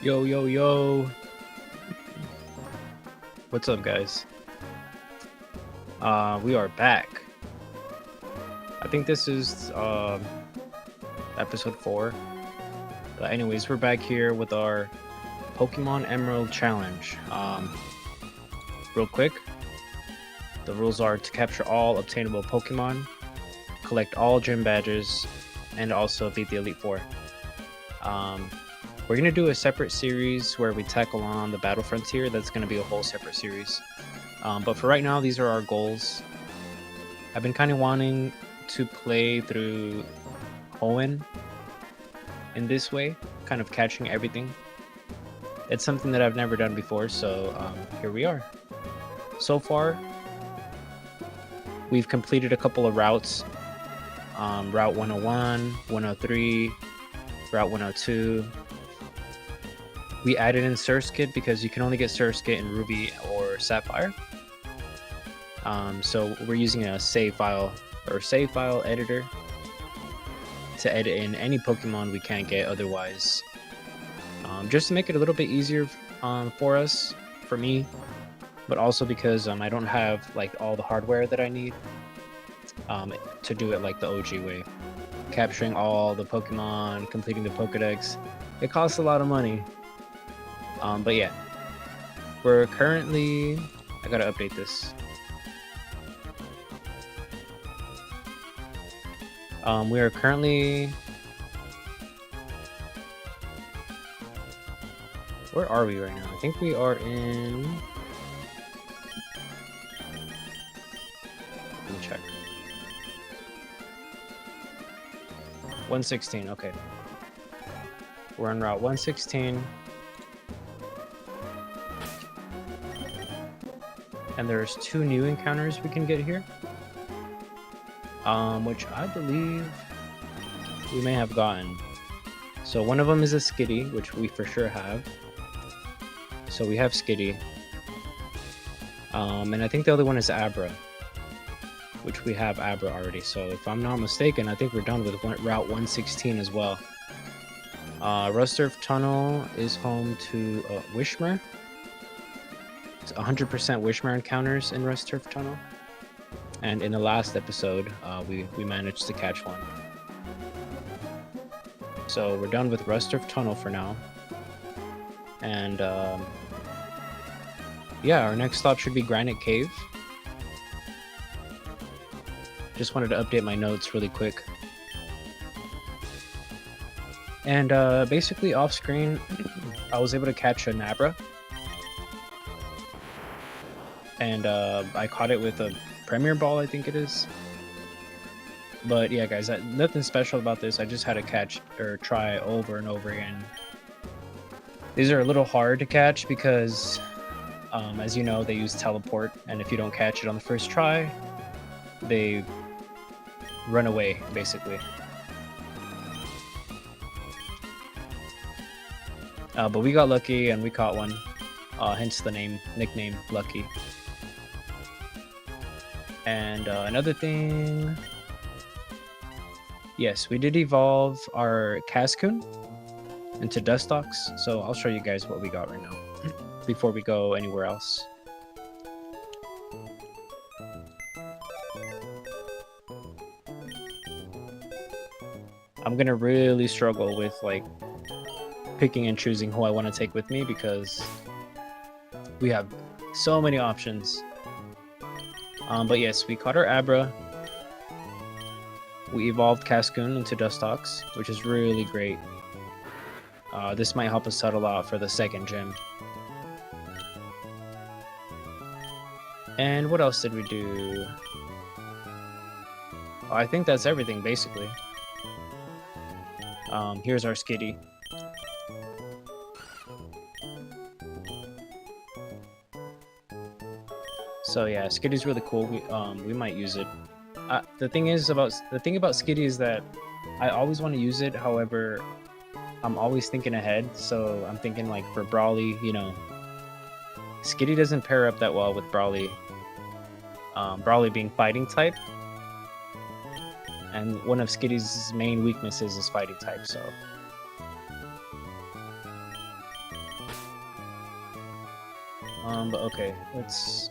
Yo, yo, yo. What's up, guys? We are back. I think this is episode 4. But anyways, we're back here with our Pokemon Emerald Challenge. Real quick, the rules are to capture all obtainable Pokemon, collect all gym badges, and also beat the Elite Four. We're going to do a separate series where we tackle on the Battle Frontier. That's going to be a whole separate series. But for right now, these are our goals. I've been kind of wanting to play through Hoenn in this way, kind of catching everything. It's something that I've never done before, so here we are. So far, we've completed a couple of routes. Route 101, 103, Route 102. We added in Surskit because you can only get Surskit in Ruby or Sapphire. So we're using a save file editor to edit in any Pokemon we can't get otherwise. Just to make it a little bit easier for me, but also because I don't have like all the hardware that I need to do it like the OG way. Capturing all the Pokemon, completing the Pokedex, it costs a lot of money. But yeah, we're currently, I gotta update this. We are currently, where are we right now? I think we are in, let me check. 116, okay. We're on Route 116. And there's 2 new encounters we can get here, which I believe we may have gotten. So one of them is a Skitty, which we for sure have. So we have Skitty. And I think the other one is Abra, which we have Abra already. So if I'm not mistaken, I think we're done with Route 116 as well. Rusturf Tunnel is home to Wishmer. 100% Wishmer encounters in Rusturf Tunnel, and in the last episode we managed to catch one. So we're done with Rusturf Tunnel for now, and yeah, our next stop should be Granite Cave. Just wanted to update my notes really quick. And basically off screen I was able to catch a Nabra. And I caught it with a Premier Ball, I think it is. But yeah, guys, nothing special about this. I just had to catch or try over and over again. These are a little hard to catch because, as you know, they use teleport, and if you don't catch it on the first try, they run away, basically. But we got lucky and we caught one, hence the nickname Lucky. And another thing, yes, we did evolve our Cascoon into Dustox, so I'll show you guys what we got right now before we go anywhere else. I'm gonna really struggle with like picking and choosing who I want to take with me because we have so many options. But yes, we caught our Abra. We evolved Cascoon into Dustox, which is really great. This might help us out a lot for the second gym. And what else did we do? I think that's everything, basically. Here's our Skitty. So yeah, Skitty's really cool. We might use it. The thing about Skitty is that I always want to use it. However, I'm always thinking ahead. So I'm thinking like for Brawly, you know, Skitty doesn't pair up that well with Brawly. Brawly being fighting type, and one of Skitty's main weaknesses is fighting type. So But okay, let's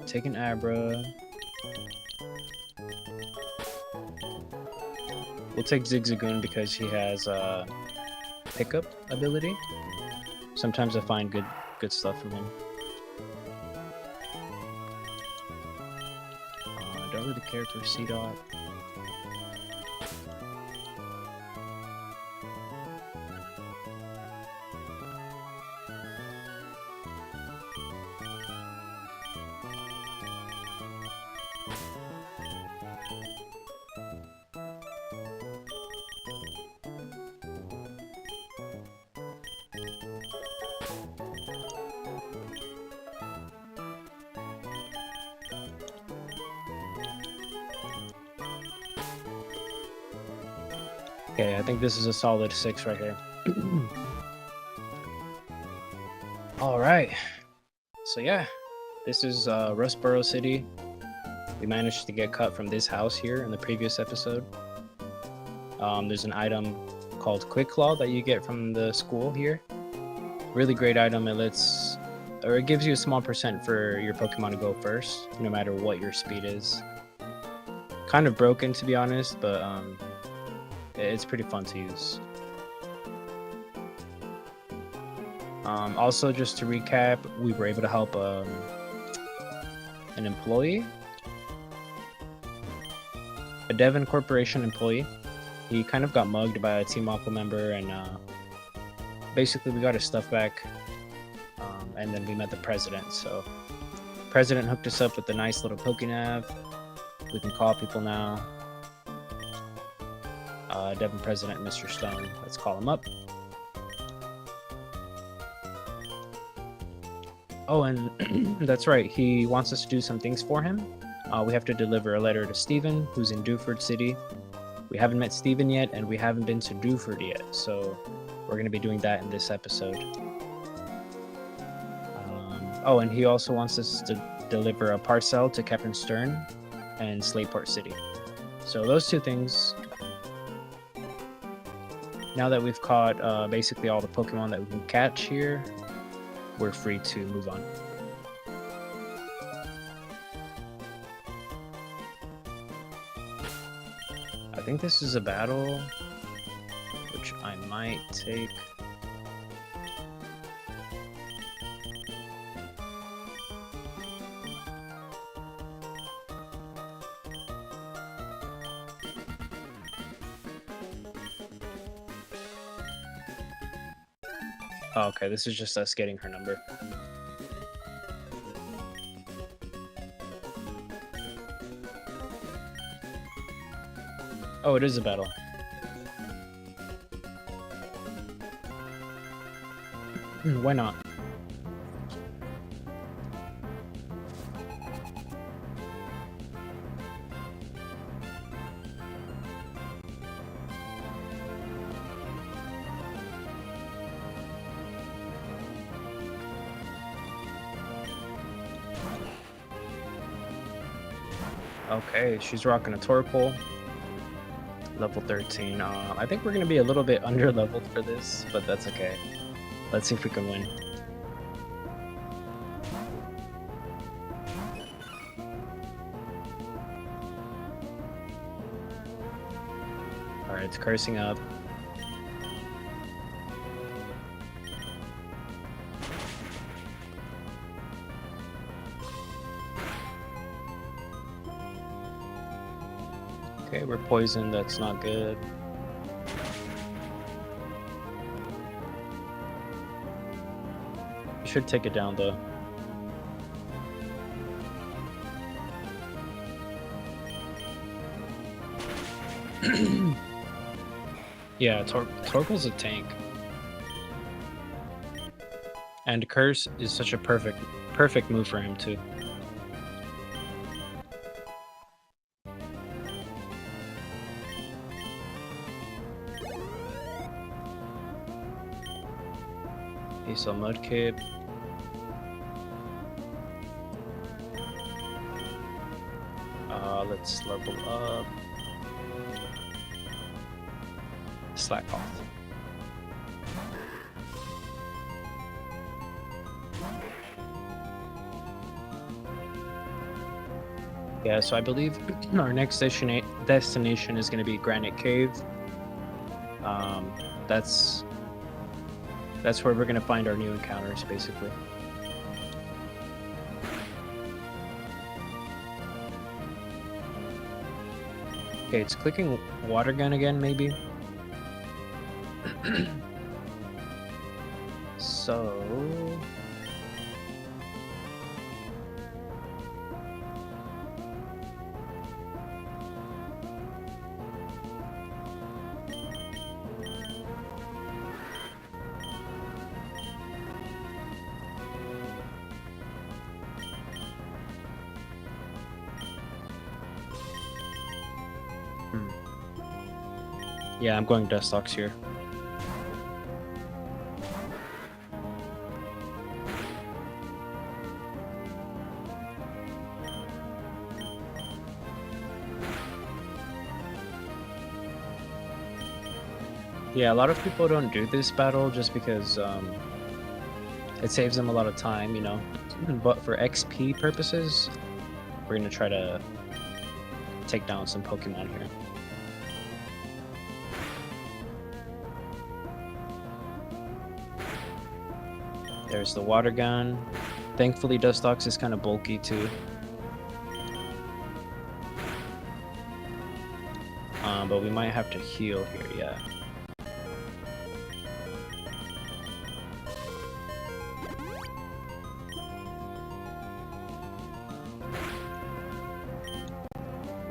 take an Abra. We'll take Zigzagoon because he has pickup ability. Sometimes I find good stuff from him. I don't really care for C-Dot. Okay, I think this is a solid 6 right here. Alright. So yeah, this is Rustboro City. We managed to get cut from this house here in the previous episode. There's an item called Quick Claw that you get from the school here. Really great item. It gives you a small percent for your Pokemon to go first, no matter what your speed is. Kind of broken, to be honest, but it's pretty fun to use. Also, just to recap, we were able to help an employee, a Devon Corporation employee. He kind of got mugged by a Team Aqua member, and basically we got his stuff back, and then we met the president. So president hooked us up with a nice little Pokénav. We can call people now. Devon President, Mr. Stone. Let's call him up. Oh, and that's right. He wants us to do some things for him. We have to deliver a letter to Steven, who's in Dewford City. We haven't met Steven yet, and we haven't been to Dewford yet, so we're going to be doing that in this episode. Oh, and he also wants us to deliver a parcel to Captain Stern and Slateport City. So those two things. Now that we've caught basically all the Pokemon that we can catch here, we're free to move on. I think this is a battle, which I might take. Oh, okay, this is just us getting her number. Oh, it is a battle. Why not? Okay, she's rocking a Torkoal. Level 13. I think we're going to be a little bit under-leveled for this, but that's okay. Let's see if we can win. Alright, it's cursing up. Okay, we're poisoned, that's not good. You should take it down though. Yeah, Torkoal's a tank. And Curse is such a perfect move for him too. He's a Mudkip. Let's level up. Slack off. Yeah, so I believe our next destination is going to be Granite Cave. Um, that's where we're going to find our new encounters, basically. Okay, it's clicking water gun again, maybe. So yeah, I'm going Dustox here. Yeah, a lot of people don't do this battle just because it saves them a lot of time, you know. But for XP purposes, we're gonna try to take down some Pokemon here. There's the water gun. Thankfully, Dustox is kind of bulky too. But we might have to heal here, yeah.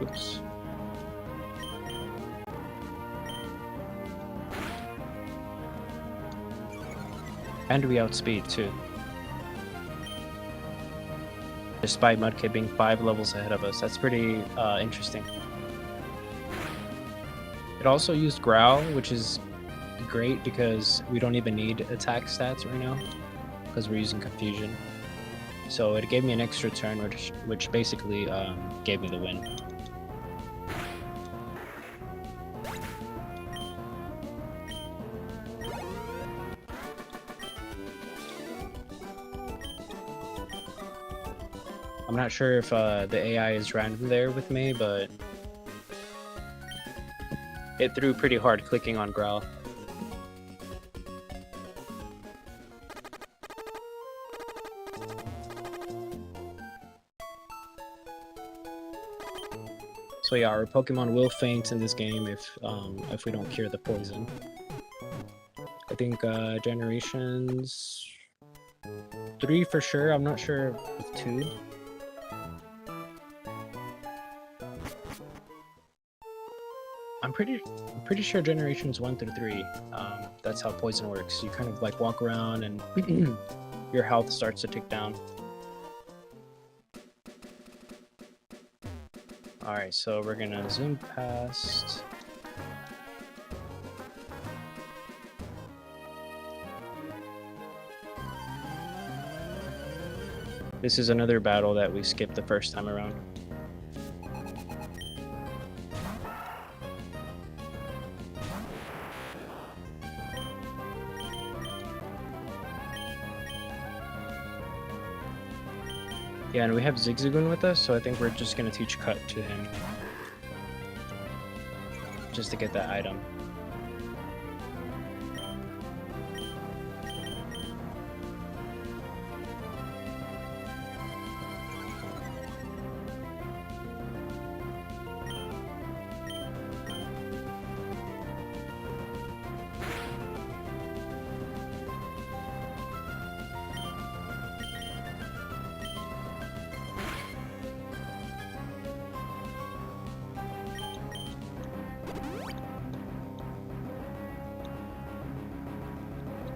Oops. And we outspeed too. Despite Mudkip being 5 levels ahead of us. That's pretty interesting. It also used Growl, which is great because we don't even need attack stats right now because we're using Confusion. So it gave me an extra turn, which basically gave me the win. I'm not sure if the AI is random there with me, but it threw pretty hard clicking on Growl. So yeah, our Pokemon will faint in this game if we don't cure the poison. I think generations 3 for sure. I'm not sure with 2. I'm pretty sure generations 1 through 3. That's how poison works. You kind of like walk around and your health starts to tick down. Alright, so we're gonna zoom past. This is another battle that we skipped the first time around. Yeah, and we have Zigzagoon with us, so I think we're just gonna teach Cut to him. Just to get that item.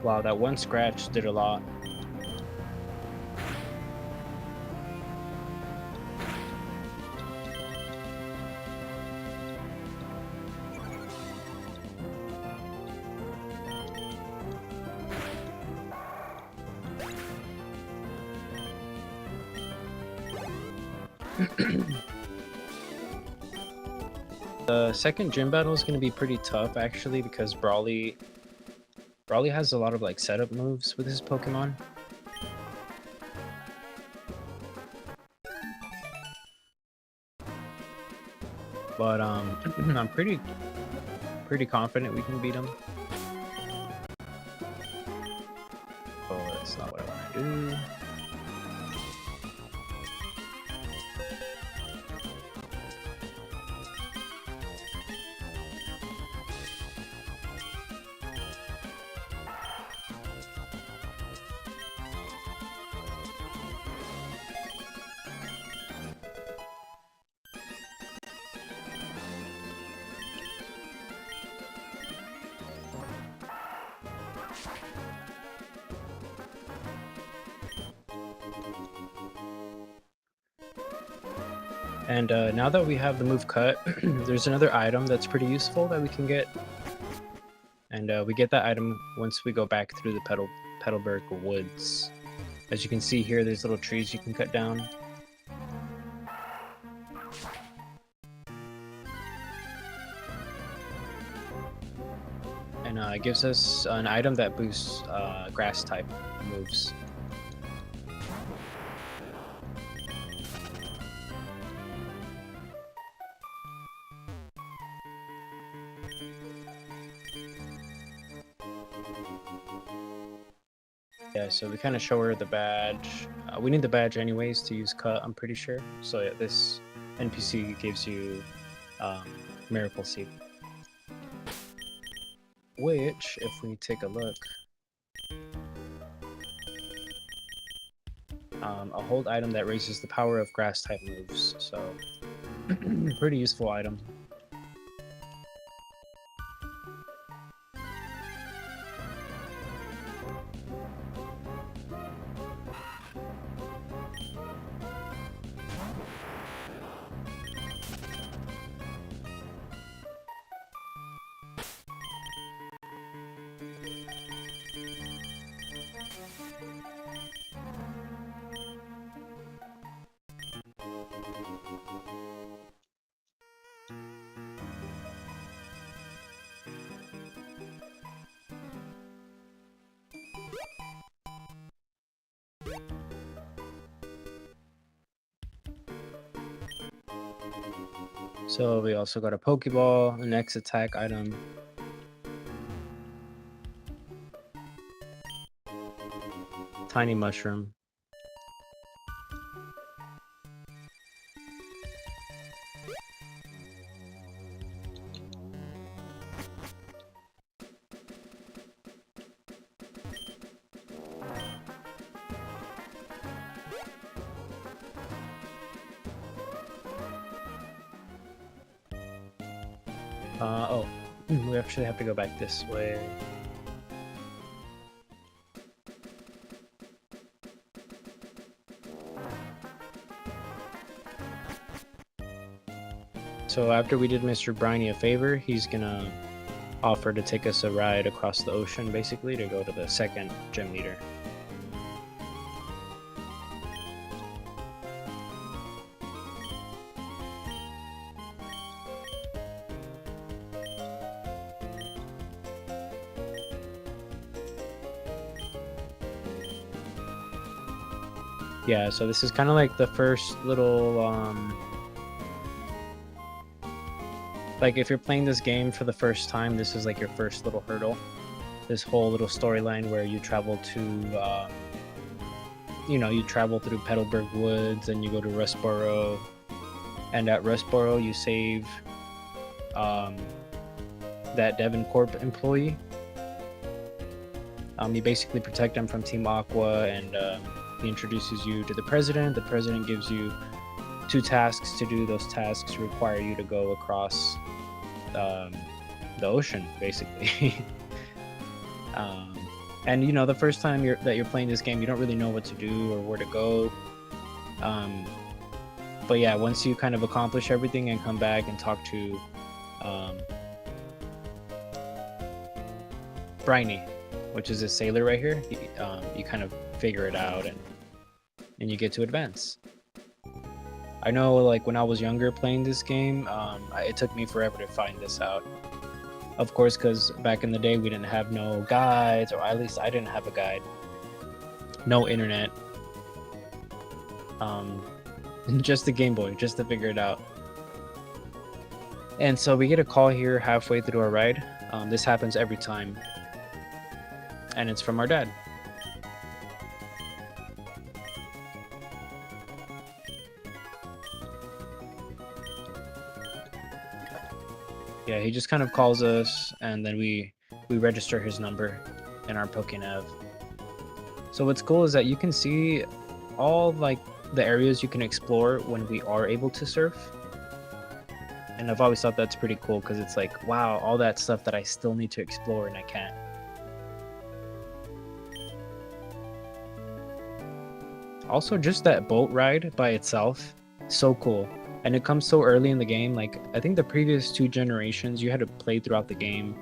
Wow, that one scratch did a lot. The second gym battle is going to be pretty tough actually because Brawly has a lot of like setup moves with his Pokemon. but I'm pretty confident we can beat him. Oh, that's not what I want to do. And now that we have the move cut, there's another item that's pretty useful that we can get. And we get that item once we go back through the Petalburg Woods. As you can see here, there's little trees you can cut down. And it gives us an item that boosts grass type moves. Yeah, so we kind of show her the badge. We need the badge anyways to use cut, I'm pretty sure. So yeah, this NPC gives you Miracle Seed. Which, if we take a look, a hold item that raises the power of grass type moves. So pretty useful item. So we also got a Pokeball, an X attack item. Tiny Mushroom. Oh, we actually have to go back this way. So after we did Mr. Briny a favor, he's gonna offer to take us a ride across the ocean, basically, to go to the second gym leader. Yeah, so this is kind of like the first little, like if you're playing this game for the first time, this is like your first little hurdle. This whole little storyline where you travel to, you travel through Petalburg Woods and you go to Rustboro. And at Rustboro, you save that Devon Corp employee. You basically protect him from Team Aqua, and he introduces you to the president. The president gives you 2 tasks to do. Those tasks require you to go across the ocean, basically. And the first time that you're playing this game, you don't really know what to do or where to go. But yeah, once you kind of accomplish everything and come back and talk to Briny, which is a sailor right here, you kind of figure it out and you get to advance. I know, like, when I was younger playing this game, it took me forever to find this out. Of course, because back in the day we didn't have no guides, or at least I didn't have a guide. No internet. Just the Game Boy, just to figure it out. And so we get a call here halfway through our ride. This happens every time, and it's from our dad. Yeah, he just kind of calls us, and then we register his number in our Pokénav. So what's cool is that you can see all like the areas you can explore when we are able to surf. And I've always thought that's pretty cool because it's like, wow, all that stuff that I still need to explore and I can't. Also, just that boat ride by itself, so cool. And it comes so early in the game. Like, I think the previous 2 generations, you had to play throughout the game.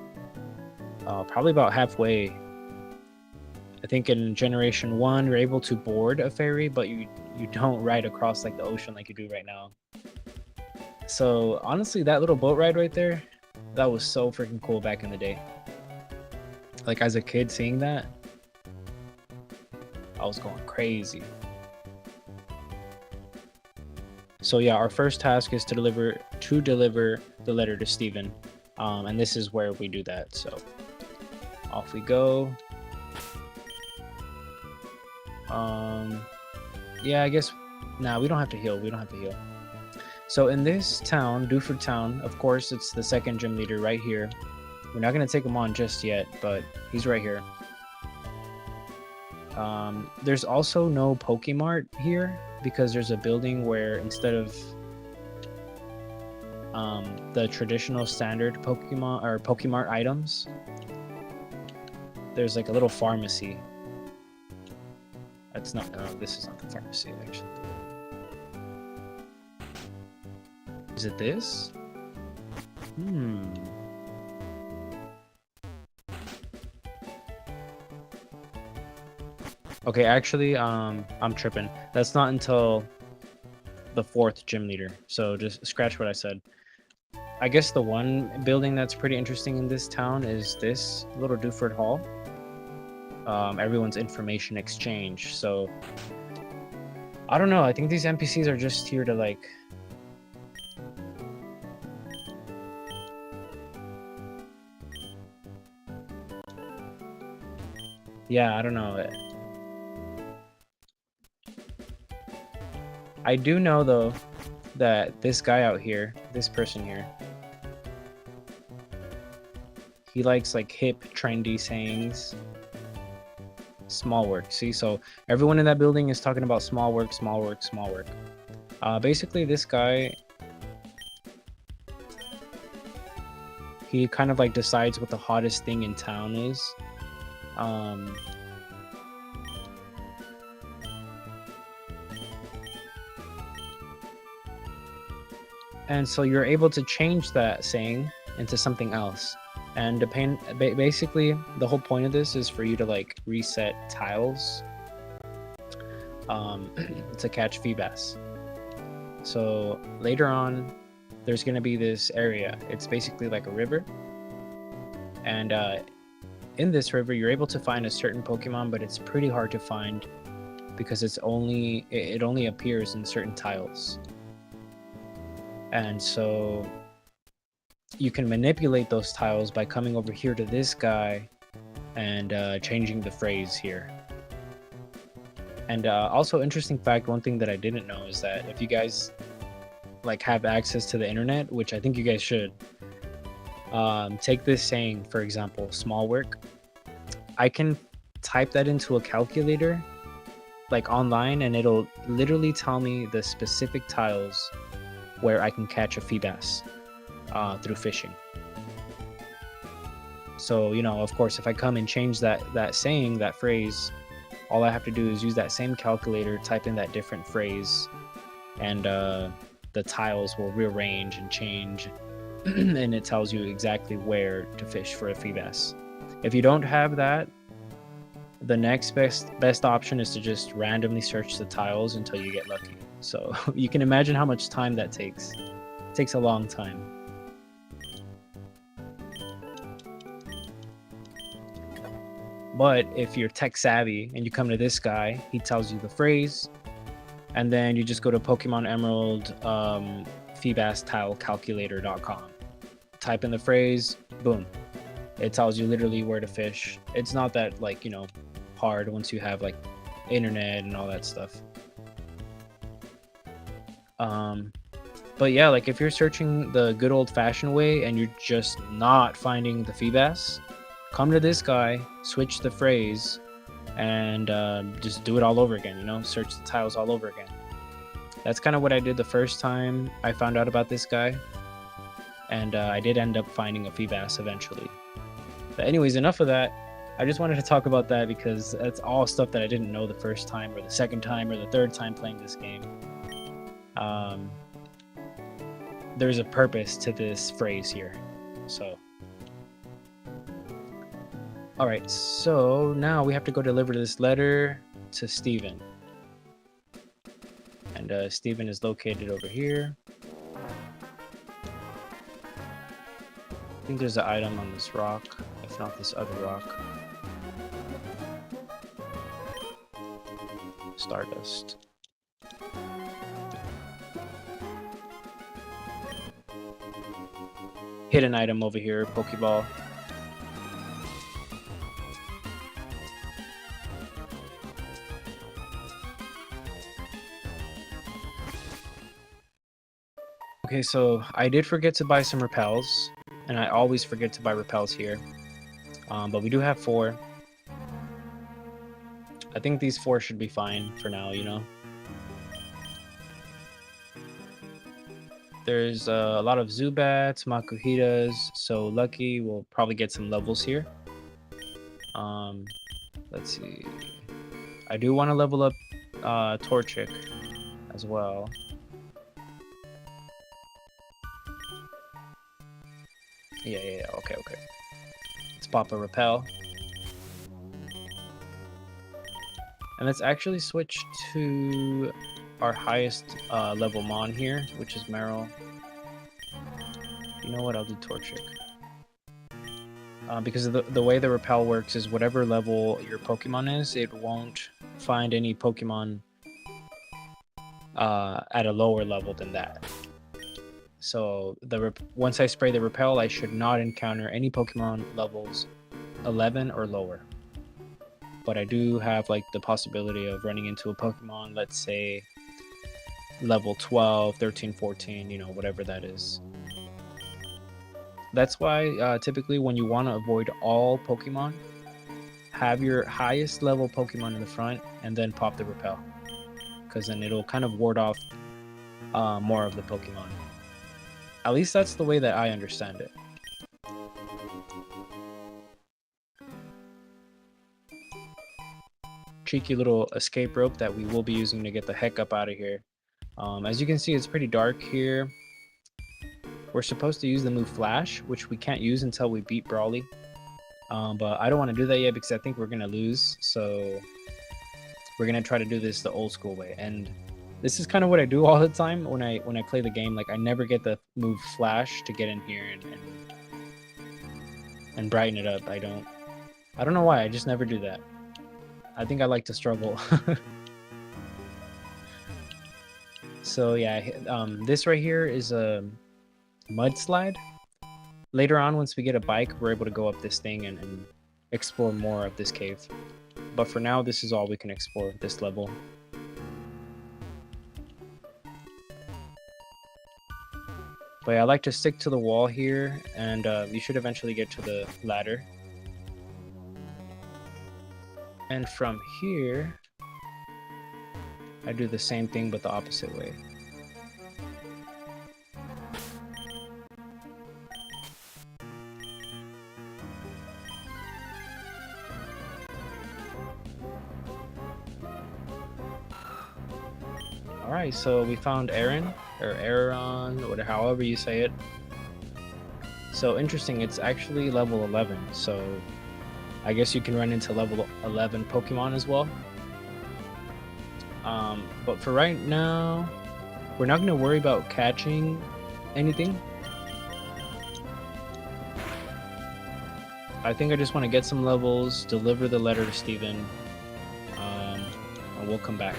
Probably about halfway. I think in Generation 1, you're able to board a ferry, but you don't ride across like the ocean like you do right now. So honestly, that little boat ride right there, that was so freaking cool back in the day. Like as a kid seeing that, I was going crazy. So yeah, our first task is to deliver the letter to Steven. And this is where we do that. So off we go. Yeah, I guess we don't have to heal. So in this town, Dewford Town, of course, it's the second gym leader right here. We're not going to take him on just yet, but he's right here. There's also no Pokemart here because there's a building where instead of the traditional standard Pokemon or Pokemart items, there's like a little pharmacy. That's not, this is not the pharmacy actually. Is it this? Okay, actually, I'm tripping. That's not until the 4th gym leader. So just scratch what I said. I guess the one building that's pretty interesting in this town is this little Dewford Hall. Everyone's information exchange. So I don't know. I think these NPCs are just here to like. Yeah, I don't know. I do know though that this guy out here, this person here, he likes like hip, trendy sayings. Small work. See, so everyone in that building is talking about small work. Basically, this guy, he kind of like decides what the hottest thing in town is. And so you're able to change that saying into something else. And basically, the whole point of this is for you to like reset tiles to catch Feebas. So later on, there's going to be this area. It's basically like a river. And in this river, you're able to find a certain Pokemon, but it's pretty hard to find because it only appears in certain tiles. And so you can manipulate those tiles by coming over here to this guy and changing the phrase here. And also interesting fact, one thing that I didn't know is that if you guys like have access to the internet, which I think you guys should, take this saying, for example, small work. I can type that into a calculator like online and it'll literally tell me the specific tiles where I can catch a Feebas through fishing. So, you know, of course, if I come and change that saying, that phrase, all I have to do is use that same calculator, type in that different phrase, and the tiles will rearrange and change, and it tells you exactly where to fish for a Feebas. If you don't have that, the next best option is to just randomly search the tiles until you get lucky. So you can imagine how much time that takes. It takes a long time. But if you're tech savvy and you come to this guy, he tells you the phrase, and then you just go to Pokemon Emerald Feebas Tile Calculator.com, type in the phrase, boom. It tells you literally where to fish. It's not that, like, you know, hard once you have like internet and all that stuff. But yeah, like if you're searching the good old-fashioned way and you're just not finding the Feebas, come to this guy, switch the phrase, and just do it all over again, you know, search the tiles all over again. That's kind of what I did the first time I found out about this guy, and I did end up finding a Feebas eventually. But anyways, enough of that. I just wanted to talk about that because that's all stuff that I didn't know the first time or the second time or the third time playing this game. There's a purpose to this phrase here. So, all right, so now we have to go deliver this letter to Steven. And Steven is located over here. I think there's an item on this rock, if not this other rock. Stardust. Hidden item over here, Pokeball. Okay, so I did forget to buy some repels, and I always forget to buy repels here. But we do have 4. I think these 4 should be fine for now, you know. There's a lot of Zubats, Makuhitas, so Lucky will probably get some levels here. Let's see. I do want to level up Torchic as well. Yeah, okay. Let's pop a Repel. And let's actually switch to our highest level Mon here, which is Meryl. You know what? I'll do Torchic. Because of the way the Repel works is whatever level your Pokemon is, it won't find any Pokemon at a lower level than that. So once I spray the Repel, I should not encounter any Pokemon levels 11 or lower. But I do have like the possibility of running into a Pokemon, let's say level 12, 13, 14, you know, whatever that is. That's why typically when you want to avoid all Pokemon, have your highest level Pokemon in the front and then pop the Repel. Because then it'll kind of ward off more of the Pokemon. At least that's the way that I understand it. Cheeky little escape rope that we will be using to get the heck up out of here. As you can see, it's pretty dark here. We're supposed to use the move Flash, which we can't use until we beat Brawly. But I don't want to do that yet because I think we're going to lose. So we're going to try to do this the old school way. And this is kind of what I do all the time when I play the game. Like, I never get the move Flash to get in here and brighten it up. I don't know why. I just never do that. I think I like to struggle. So yeah, this right here is a mudslide. Later on, once we get a bike, we're able to go up this thing and explore more of this cave. But for now, this is all we can explore this level. But yeah, I like to stick to the wall here, and you should eventually get to the ladder. And from here, I do the same thing but the opposite way. Alright, so we found Aaron, or Aaron, or however you say it. So interesting, it's actually level 11, so I guess you can run into level 11 Pokemon as well. But for right now, we're not going to worry about catching anything. I think I just want to get some levels, deliver the letter to Steven, and we'll come back.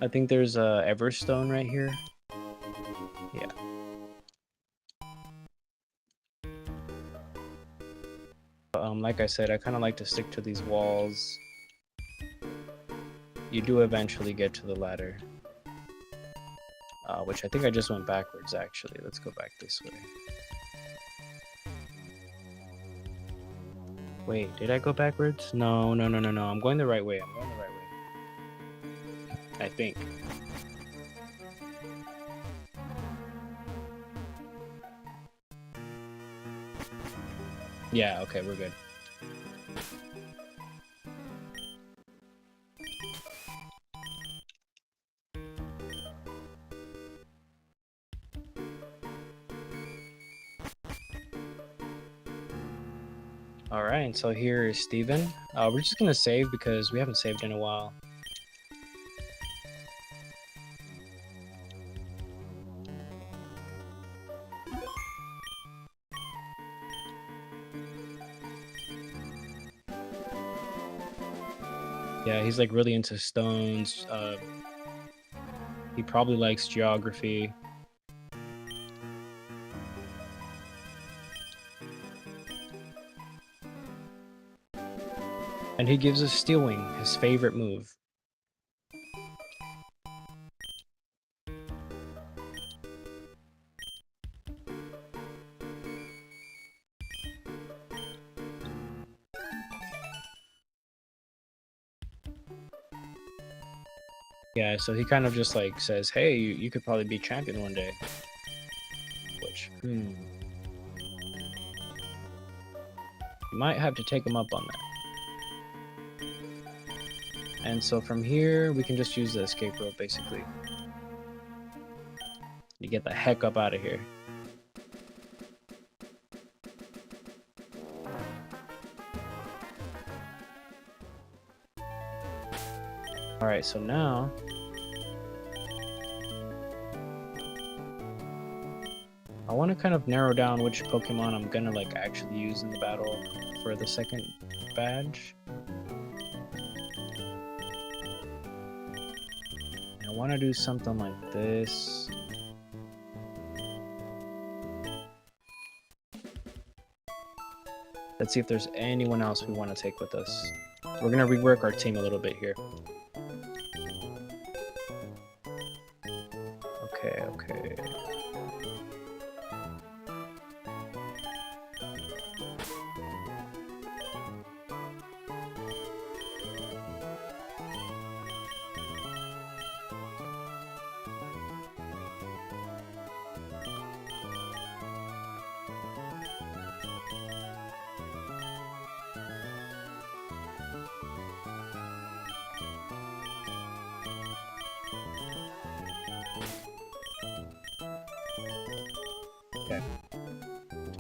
I think there's a Everstone right here. Yeah. Like I said, I kind of like to stick to these walls. You do eventually get to the ladder. Which I think I just went backwards, actually. Let's go back this way. Wait, did I go backwards? No. I'm going the right way. I think. Yeah, okay, we're good. Alright, so here is Steven. We're just gonna save because we haven't saved in a while. Yeah, he's like really into stones. He probably likes geography. And he gives us Steel Wing, his favorite move. Yeah, so he kind of just like says, hey, you could probably be champion one day. Which, you might have to take him up on that. And so from here, we can just use the escape rope, basically. You get the heck up out of here. Alright, so now... I want to kind of narrow down which Pokemon I'm gonna like actually use in the battle for the second badge. And I want to do something like this. Let's see if there's anyone else we want to take with us. We're gonna rework our team a little bit here. Okay. Okay.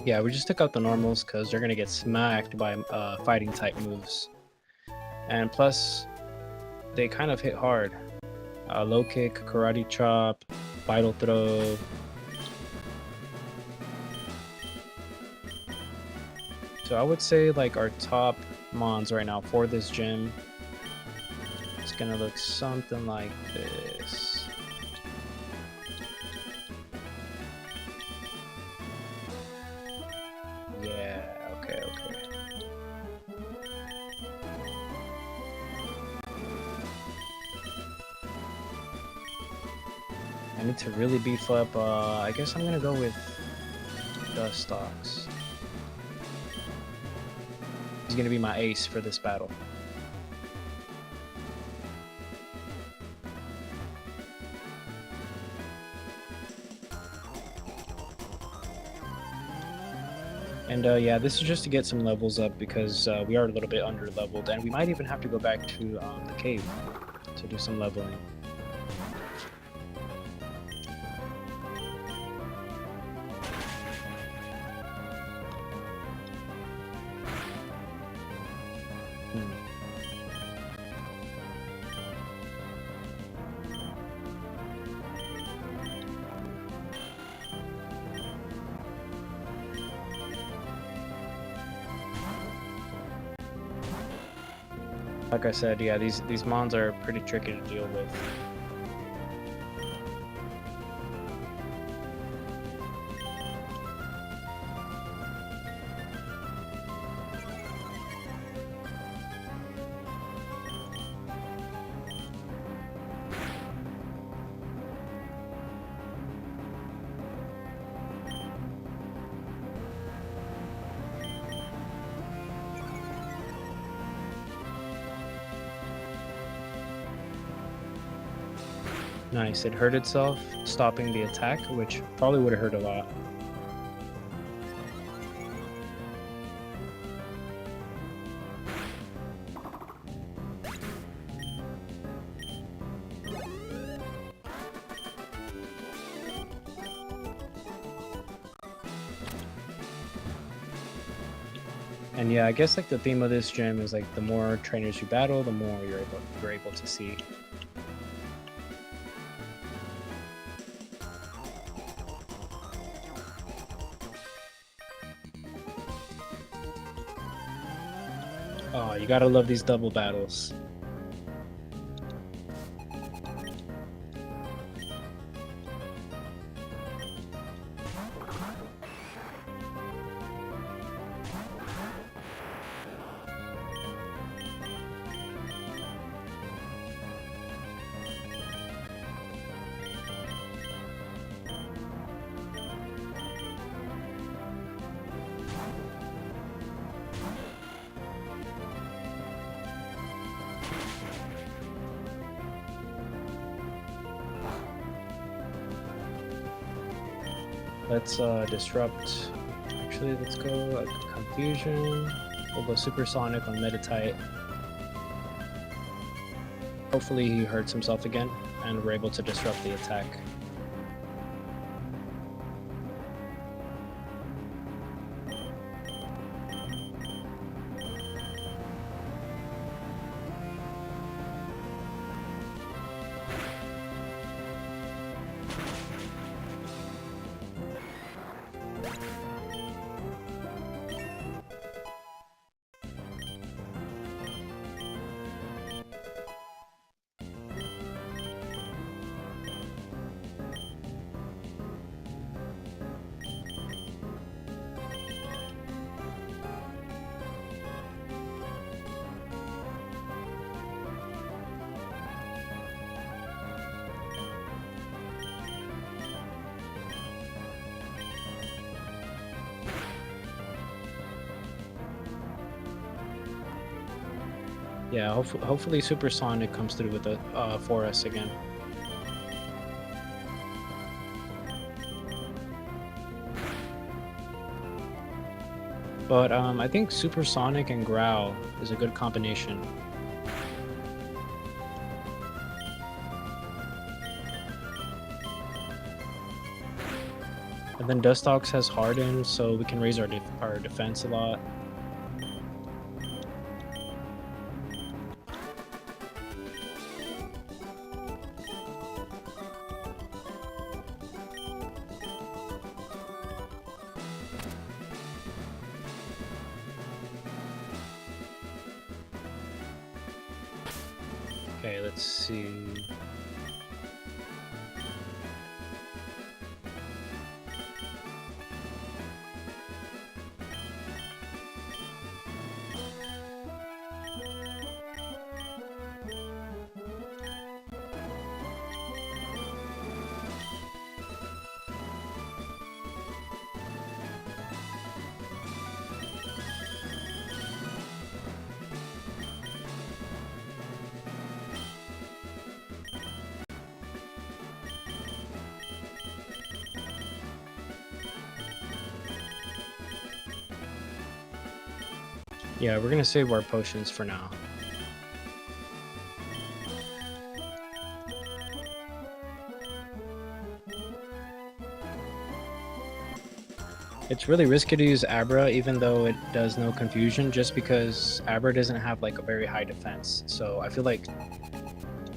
Yeah, we just took out the normals because they're gonna get smacked by fighting type moves. And plus, they kind of hit hard. Low kick, karate chop, vital throw. So I would say like our top mons right now for this gym is gonna look something like this. Yeah, okay. I need to really beef up, I guess I'm gonna go with Dustox. He's gonna be my ace for this battle. And yeah, this is just to get some levels up because we are a little bit under leveled, and we might even have to go back to the cave to do some leveling. Like I said, yeah, these mons are pretty tricky to deal with. Nice, it hurt itself, stopping the attack, which probably would have hurt a lot. And yeah, I guess like the theme of this gym is like the more trainers you battle, the more you're able to see. Oh, you gotta love these double battles. Let's disrupt. Actually, let's go confusion. We'll go supersonic on Meditite. Hopefully he hurts himself again and we're able to disrupt the attack. Yeah, hopefully Supersonic comes through with it for us again. But I think Supersonic and Growl is a good combination. And then Dustox has Harden, so we can raise our defense a lot. Okay, let's see. Yeah, we're gonna save our potions for now. It's really risky to use Abra even though it does no confusion, just because Abra doesn't have like a very high defense. So I feel like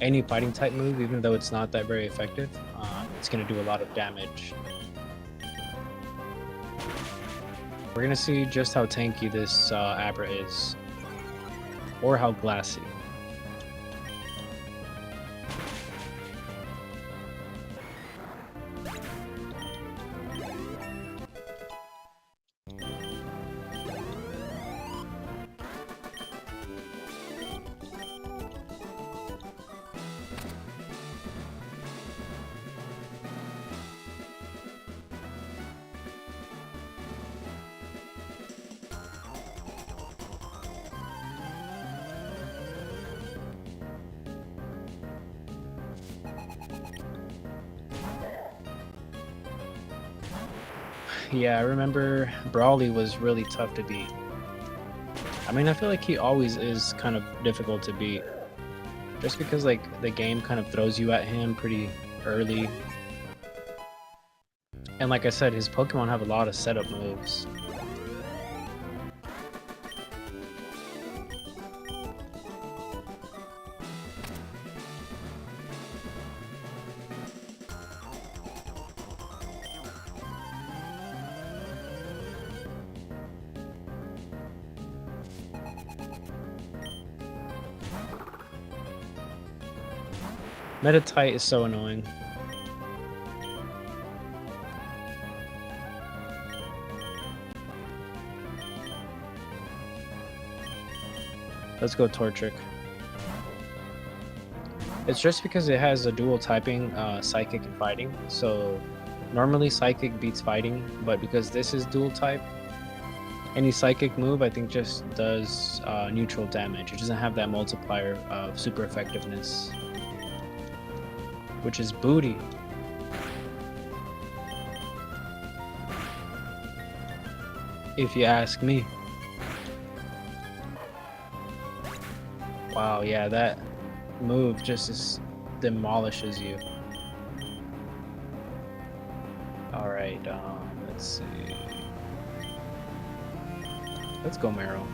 any fighting type move, even though it's not that very effective, it's gonna do a lot of damage. We're gonna see just how tanky this Abra is, or how glassy. Yeah, I remember Brawly was really tough to beat. I mean, I feel like he always is kind of difficult to beat. Just because, like, the game kind of throws you at him pretty early. And like I said, his Pokemon have a lot of setup moves. Metatite is so annoying. Let's go Torchic. It's just because it has a dual typing, Psychic and Fighting. So normally Psychic beats Fighting, but because this is dual type, any Psychic move I think just does neutral damage. It doesn't have that multiplier of super effectiveness, which is booty. If you ask me. Wow, yeah, that move just demolishes you. Alright, let's see. Let's go Marrow.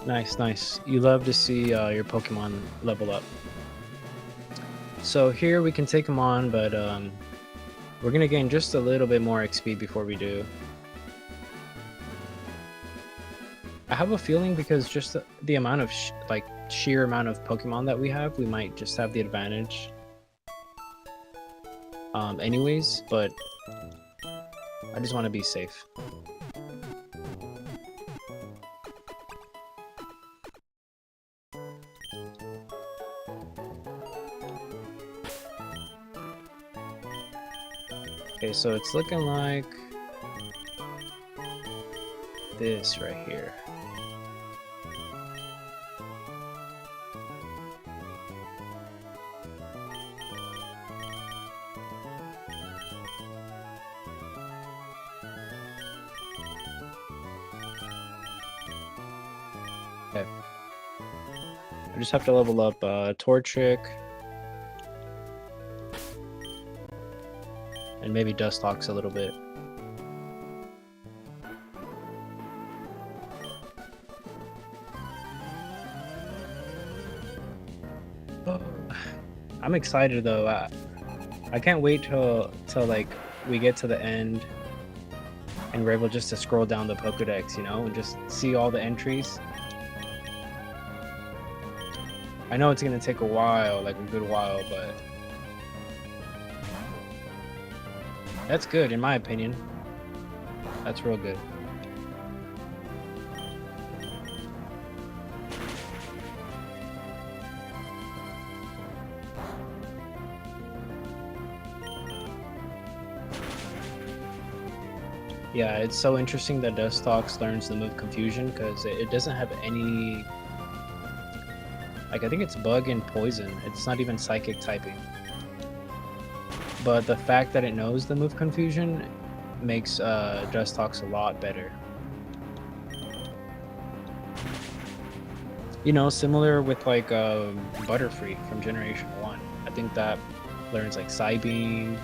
Nice, nice. You love to see your Pokemon level up. So here we can take them on, but we're gonna gain just a little bit more XP before we do. I have a feeling because just the amount of sheer amount of Pokemon that we have, we might just have the advantage. Anyways, but I just want to be safe. Okay, so it's looking like this right here. Okay. I just have to level up Torchic. And maybe Dustox a little bit. I'm excited though. I can't wait till like we get to the end and we're able just to scroll down the Pokedex, you know, and just see all the entries. I know it's gonna take a while, like a good while, but that's good in my opinion. That's real good. Yeah, it's so interesting that Dustox learns the move Confusion because it doesn't have any... Like, I think it's Bug and Poison. It's not even Psychic typing. But the fact that it knows the move Confusion makes Dustox a lot better. You know, similar with like Butterfree from Generation 1. I think that learns like Psybeam.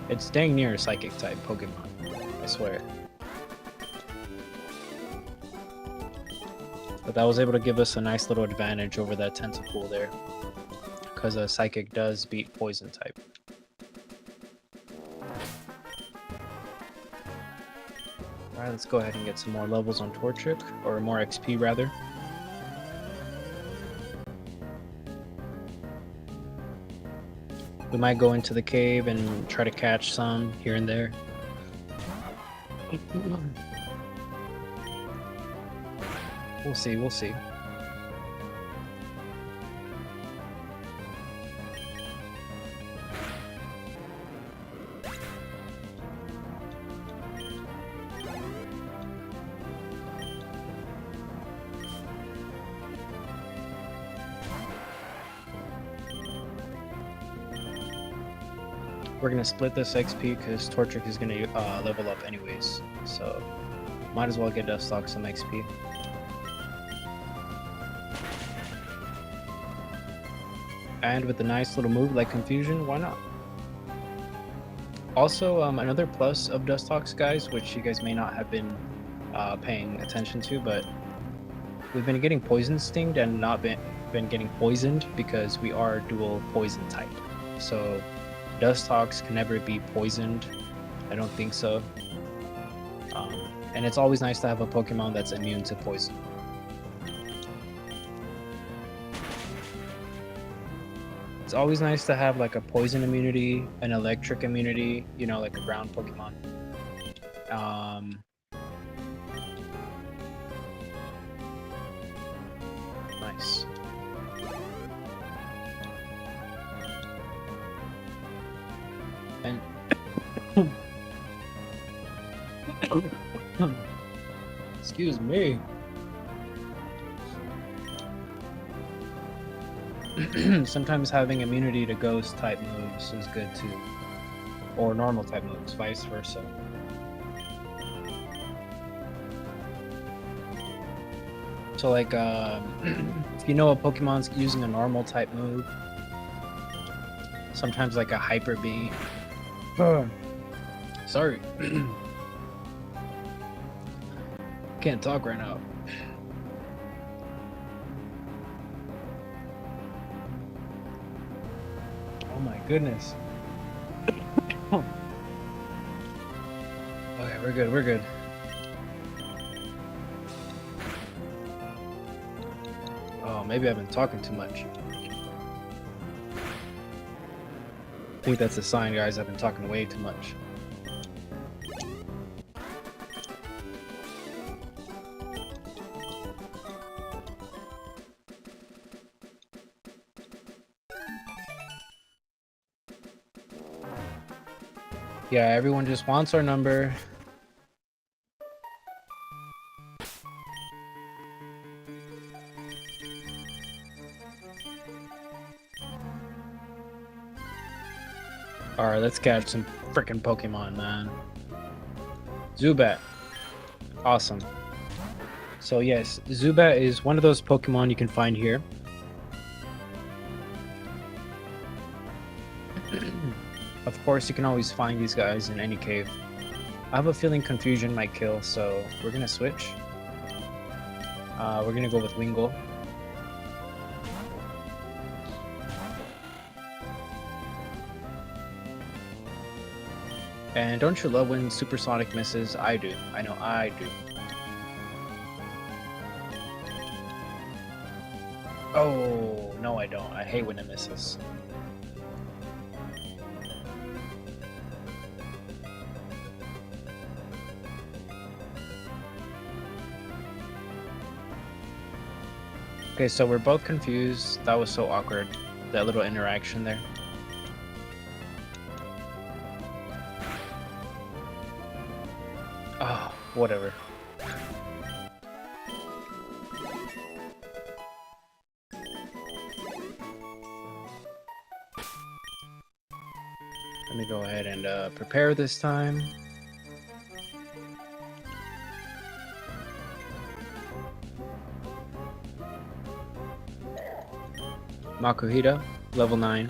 It's dang near a Psychic type Pokemon, I swear. But that was able to give us a nice little advantage over that Tentacool there. Because a Psychic does beat Poison type. Alright, let's go ahead and get some more levels on Torchic, or more XP rather. We might go into the cave and try to catch some here and there. We'll see, we'll see. We're gonna split this XP because Torchic is gonna level up anyways, so might as well get Dusclops some XP. And with a nice little move like Confusion, why not? Also, another plus of Dusclops, guys, which you guys may not have been paying attention to, but we've been getting poison stinged and not been getting poisoned because we are dual poison type. So Dusclops can never be poisoned. I don't think so. And it's always nice to have a Pokemon that's immune to poison. It's always nice to have like a poison immunity, an electric immunity, you know, like a ground Pokemon. Nice. And excuse me. Sometimes having immunity to ghost type moves is good too, or normal type moves, vice versa. So like, if you know a Pokemon's using a normal type move, sometimes like a Hyper Beam. Sorry. Can't talk right now. Oh my goodness. Okay, we're good, we're good. Oh, maybe I've been talking too much. I think that's a sign, guys. I've been talking way too much. Yeah, everyone just wants our number. Alright, let's catch some freaking Pokemon, man. Zubat. Awesome. So yes, Zubat is one of those Pokemon you can find here. Of course, you can always find these guys in any cave. I have a feeling Confusion might kill, so we're gonna switch. We're gonna go with Wingull. And don't you love when Supersonic misses? I do. I know I do. Oh, no I don't. I hate when it misses. Okay, so we're both confused. That was so awkward. That little interaction there. Oh, whatever. Let me go ahead and prepare this time. Makuhita, level 9.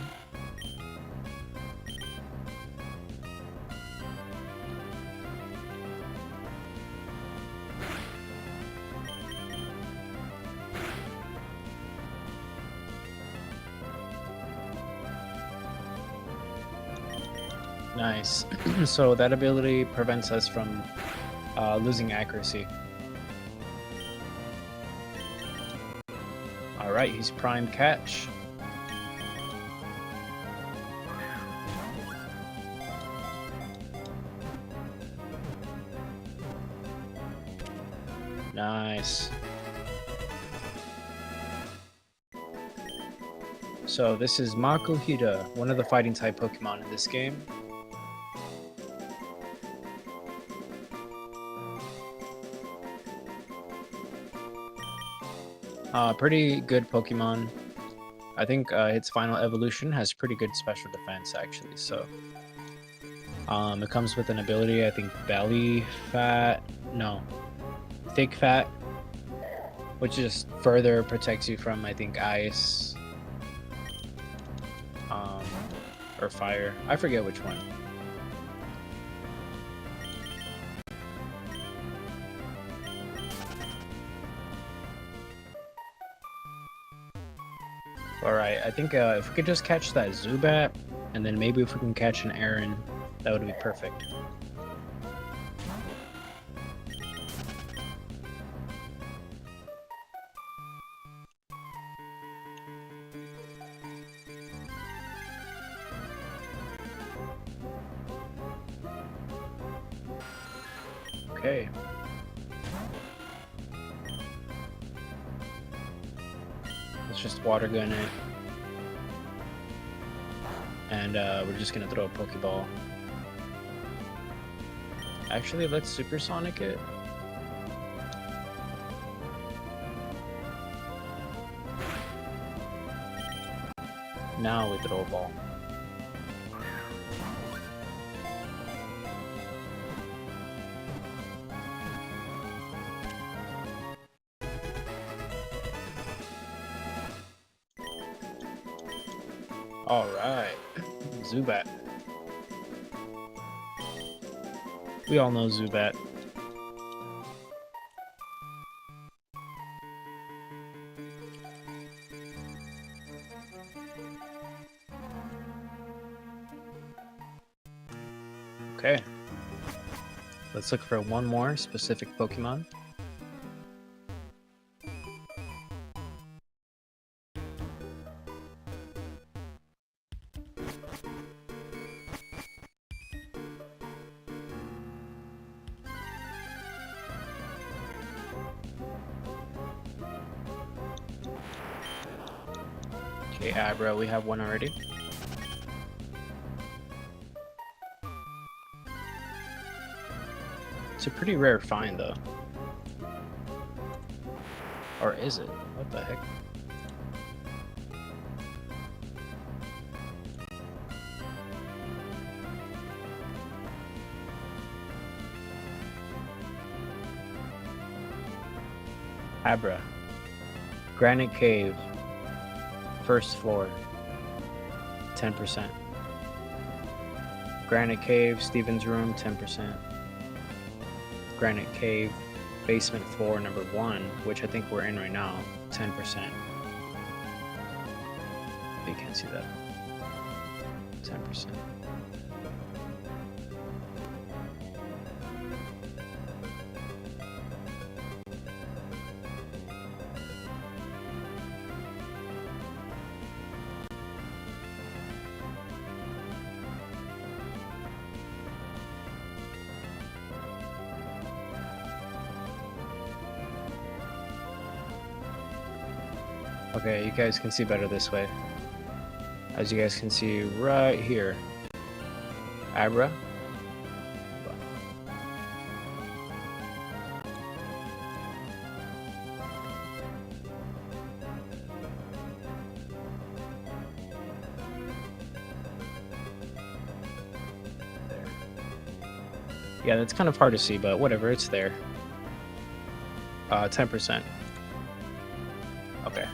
Nice. So that ability prevents us from losing accuracy. Alright, he's prime catch. Nice. So this is Makuhita, one of the fighting type Pokemon in this game. Pretty good Pokemon. I think its final evolution has pretty good special defense actually. So it comes with an ability, I think thick fat, which just further protects you from, I think, ice, or fire. I forget which one. Alright, I think if we could just catch that Zubat, and then maybe if we can catch an Aaron, that would be perfect. Okay. Let's just water gun it. And we're just gonna throw a Pokeball. Actually, let's Supersonic it. Now we throw a ball. Alright. Zubat. We all know Zubat. Okay. Let's look for one more specific Pokemon. Okay, Abra, we have one already. It's a pretty rare find, though. Or is it? What the heck? Abra. Granite Cave. First floor. 10%. Granite Cave, Steven's room, 10%. Granite Cave, basement floor number 1, which I think we're in right now, 10%. You can't see that. 10%. Okay, you guys can see better this way. As you guys can see right here. Abra. There. Yeah, that's kind of hard to see, but whatever, it's there. 10%. Okay.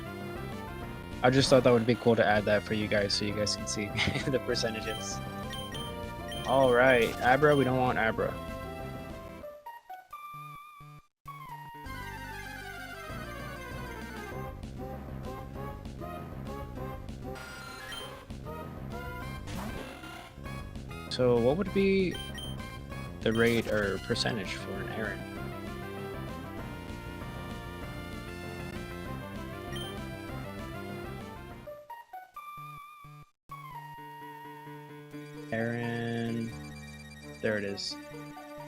I just thought that would be cool to add that for you guys so you guys can see the percentages. Alright, Abra, we don't want Abra. So what would be the rate or percentage for an Aaron? Aaron, there it is.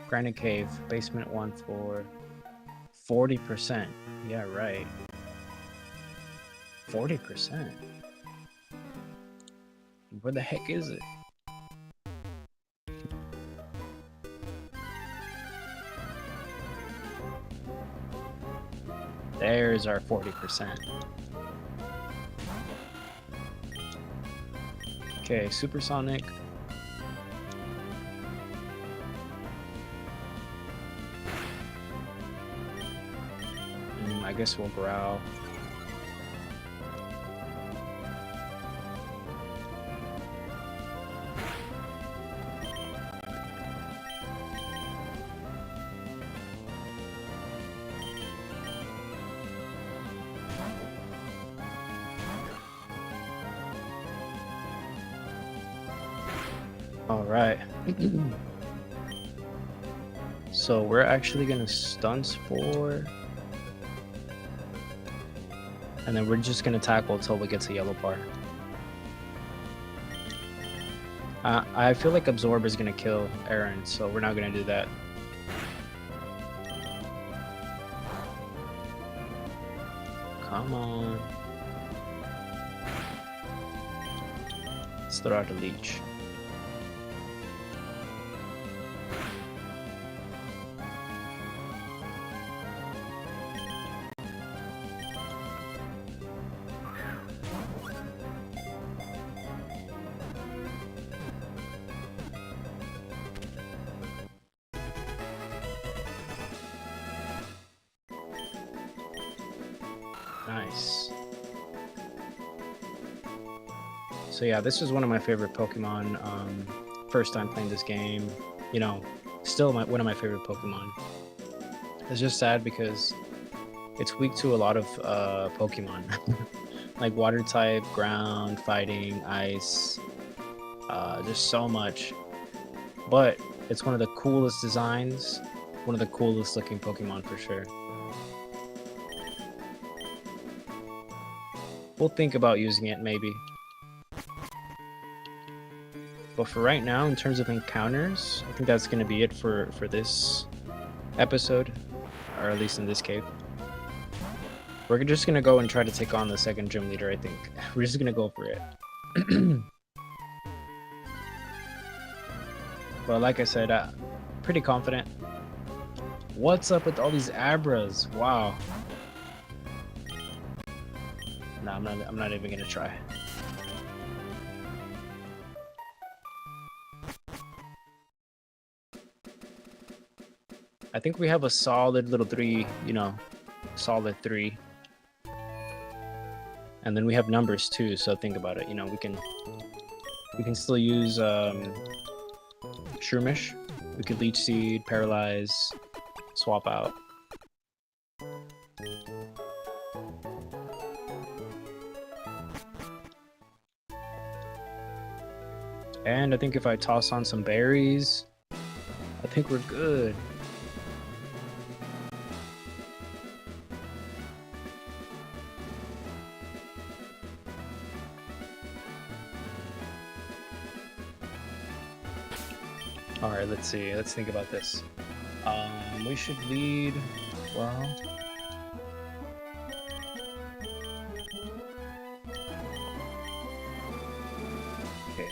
Granite Cave, basement 1 floor, 40%. Yeah, right. 40%. Where the heck is it? There's our 40%. Okay, supersonic. I guess we'll growl. All right. So we're actually gonna stun Spore, and then we're just gonna tackle until we get to yellow bar. I feel like Absorb is gonna kill Aaron, so we're not gonna do that. Come on. Let's throw out a leech. Nice. So yeah, this is one of my favorite Pokemon. First time playing this game, you know, still one of my favorite Pokemon. It's just sad because it's weak to a lot of Pokemon, like water type, ground, fighting, ice, just so much. But it's one of the coolest designs, one of the coolest looking Pokemon for sure. We'll think about using it maybe. But for right now, in terms of encounters, I think that's going to be it for this episode, or at least in this cave. We're just going to go and try to take on the second gym leader, I think. We're just going to go for it. But like I said, pretty confident. What's up with all these Abras? Wow. No, I'm not even gonna try. I think we have a solid little 3, you know, solid 3. And then we have numbers too, so think about it. You know, we can still use Shroomish. We could Leech Seed, Paralyze, swap out. And I think if I toss on some berries, I think we're good. Alright, let's see. Let's think about this. We should lead... Well... Okay.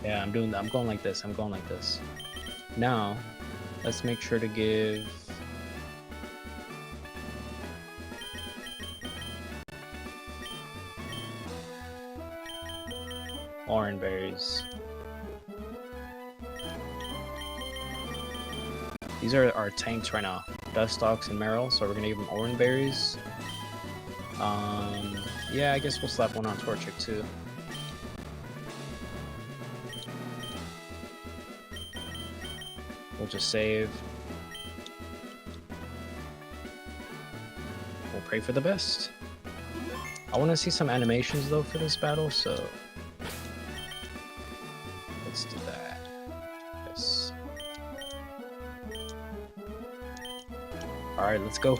Yeah, I'm doing that. I'm going like this. I'm going like this. Now, let's make sure to give... orange berries. These are our tanks right now. Dustox and Meryl, so we're gonna give them orange berries. Yeah, I guess we'll slap one on Torchic too. We'll just save. We'll pray for the best. I want to see some animations though for this battle, so let's do that. Yes. Alright, let's go.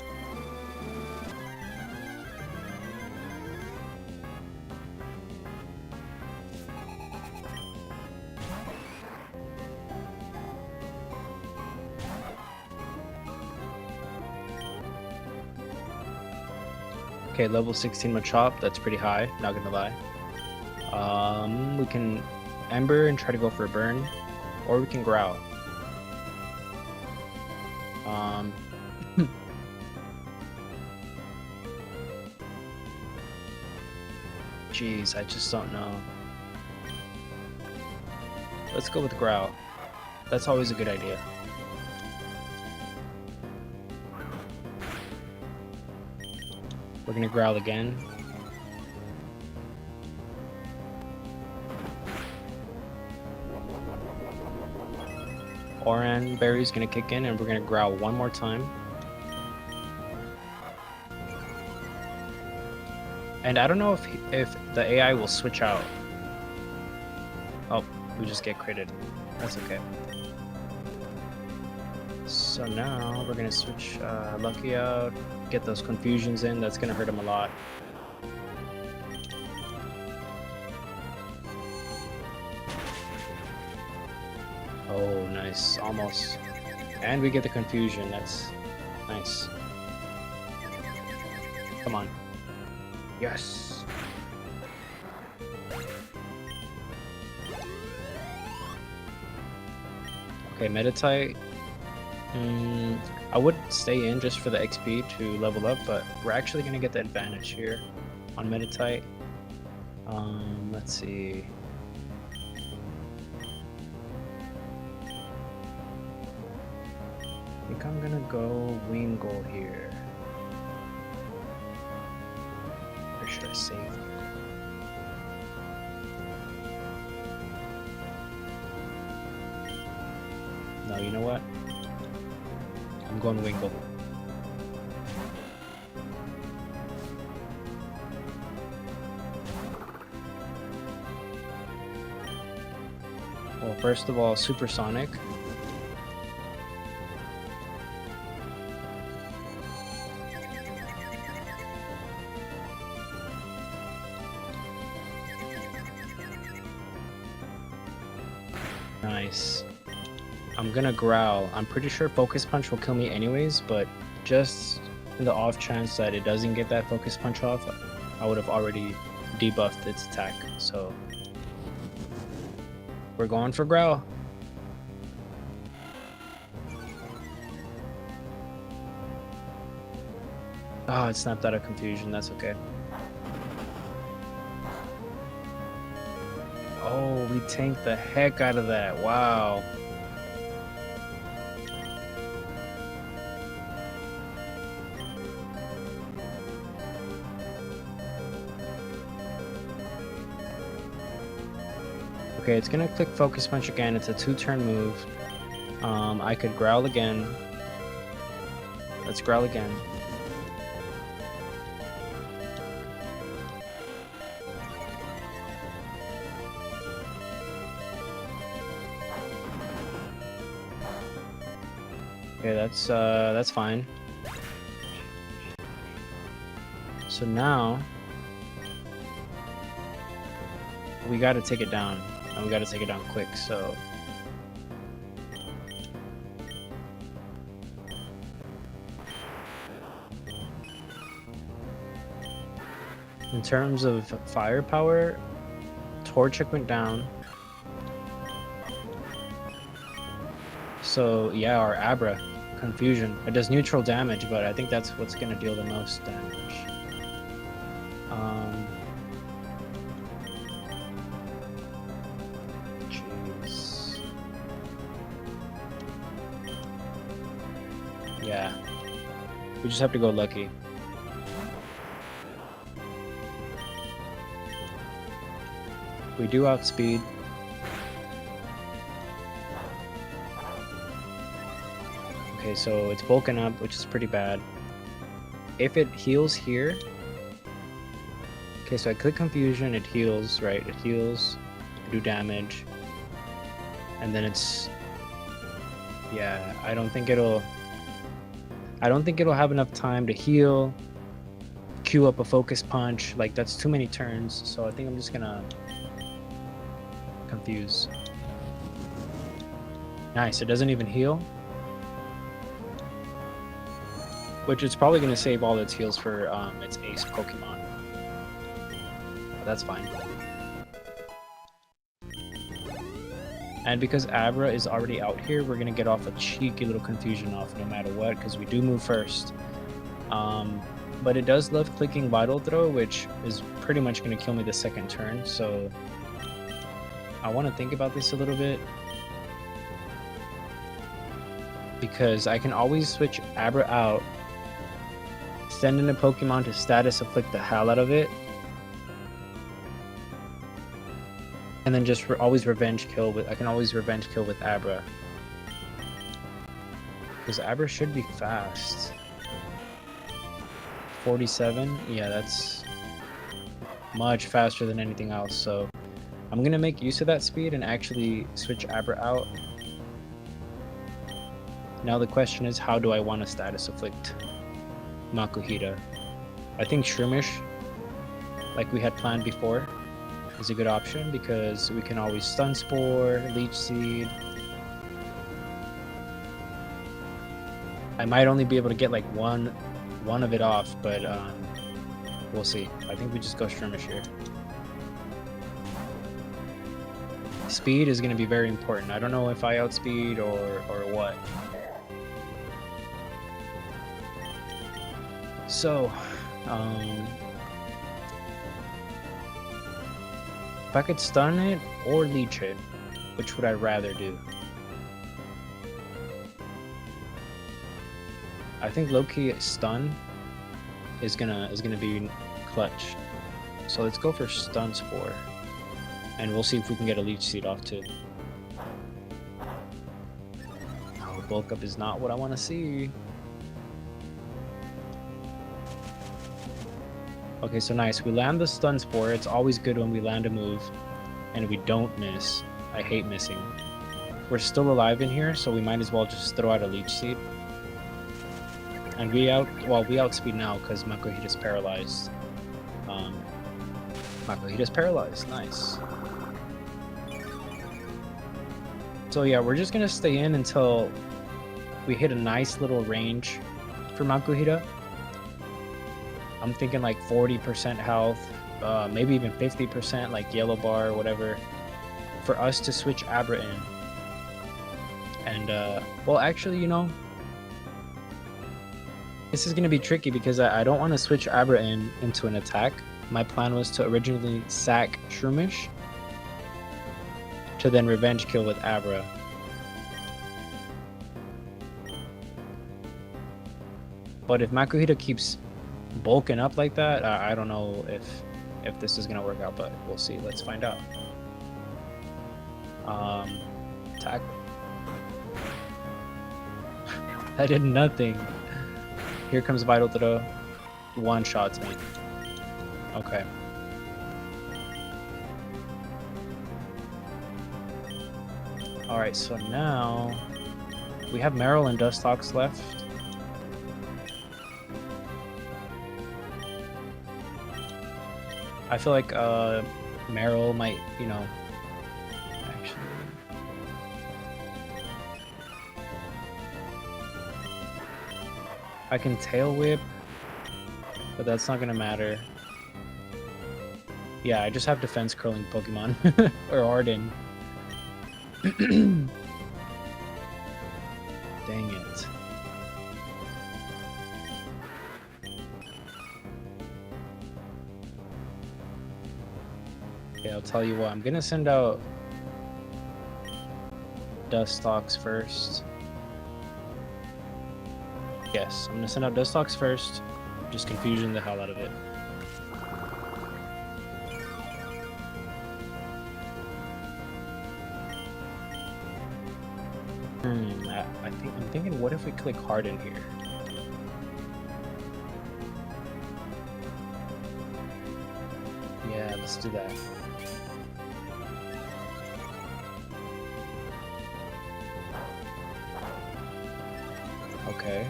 Okay, level 16 Machop, that's pretty high, not gonna lie. We can Ember and try to go for a burn, or we can Growl. Jeez, I just don't know. Let's go with Growl. That's always a good idea. We're gonna Growl again. Oran Berry's gonna kick in and we're gonna Growl one more time. And I don't know if the AI will switch out. Oh, we just get critted. That's okay. So now we're gonna switch Lucky out, get those confusions in. That's gonna hurt him a lot. Oh, nice, almost. And we get the confusion. That's nice. Come on. Yes. Okay, Meditite. I would stay in just for the XP to level up, but we're actually gonna get the advantage here on Meditite. Let's see. I think I'm gonna go Wingull here. Or should I save? No, you know what? I'm going Wingull. Well, first of all, Supersonic. Nice. I'm gonna Growl. I'm pretty sure Focus Punch will kill me anyways, but just in the off chance that it doesn't get that Focus Punch off, I would have already debuffed its attack. So we're going for Growl. Oh, it snapped out of confusion. That's okay. Oh, we tanked the heck out of that. Wow. Okay, it's gonna click Focus Punch again. It's a 2-turn move. I could Growl again. Let's Growl again. Okay, that's fine. So now we gotta take it down. And we gotta take it down quick, so in terms of firepower, Torchic went down. So yeah, our Abra, Confusion. It does neutral damage, but I think that's what's gonna deal the most damage. Jeez. Yeah. We just have to go lucky. We do outspeed. Okay, so it's bulking up, which is pretty bad. If it heals here... Okay, so I click Confusion, it heals, right? It heals, do damage. And then it's... Yeah, I don't think it'll have enough time to heal, queue up a Focus Punch. Like, that's too many turns, so I think I'm just gonna... Confuse. Nice, it doesn't even heal. which is probably going to save all its heals for its ace Pokemon. But that's fine. And because Abra is already out here, we're going to get off a cheeky little confusion off no matter what, because we do move first. But it does love clicking Vital Throw, which is pretty much going to kill me the second turn, so I want to think about this a little bit. Because I can always switch Abra out, send in a Pokemon to status afflict the hell out of it, and then just always revenge kill with. I can always revenge kill with Abra. Because Abra should be fast. 47, yeah, that's much faster than anything else. So I'm gonna make use of that speed and actually switch Abra out. Now the question is, how do I want to status afflict Makuhita? I think Shroomish, like we had planned before, is a good option because we can always Stun Spore, Leech Seed. I might only be able to get like one of it off, but we'll see. I think we just go Shroomish here. Speed is going to be very important. I don't know if I outspeed or what. So, if I could stun it or leech it, which would I rather do? I think low-key stun is gonna be clutch. So let's go for Stun Spore, and we'll see if we can get a Leech Seed off too. Oh, bulk up is not what I want to see. Okay, so nice. We land the Stun Spore. It's always good when we land a move and we don't miss. I hate missing. We're still alive in here, so we might as well just throw out a Leech Seed. And we outspeed now because Makuhita's paralyzed. Makuhita's paralyzed. Nice. So yeah, we're just gonna stay in until we hit a nice little range for Makuhita. I'm thinking like 40% health, maybe even 50%, like Yellow Bar or whatever, for us to switch Abra in. And, well, actually, you know, this is going to be tricky because I don't want to switch Abra into an attack. My plan was to originally sack Shroomish to then revenge kill with Abra. But if Makuhita keeps bulking up like that, I don't know if this is gonna work out, but we'll see. Let's find out. Attack. That did nothing. Here comes Vital Throw. One shots me. Okay. Alright, so now we have Meryl and Dustox left. I feel like Meryl might, you know, actually. I can Tail Whip, but that's not gonna matter. Yeah, I just have defense curling Pokemon or Arden. Dang it. Okay, I'll tell you what, I'm gonna send out Dustox first. Yes, I'm gonna send out Dustox first. Just confusion the hell out of it. I'm thinking, what if we click Harden here? Yeah, let's do that. Okay.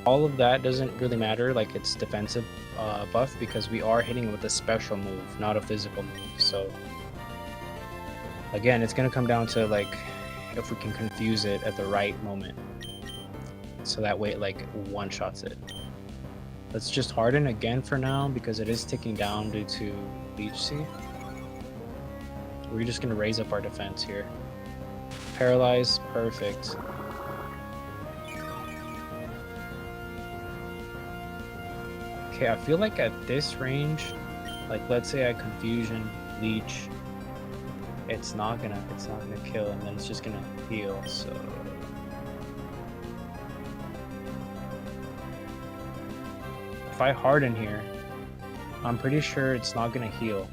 All of that doesn't really matter, like it's defensive buff, because we are hitting with a special move, not a physical move, so Again, it's gonna come down to like if we can confuse it at the right moment, so that way it like one-shots it. Let's just harden again for now because it is ticking down due to Leech Seed. We're just gonna raise up our defense here. Paralyze, perfect. Okay, I feel like at this range, like let's say I Confusion, Leech, it's not gonna kill, and then it's just gonna heal. So if I harden here, I'm pretty sure it's not gonna heal.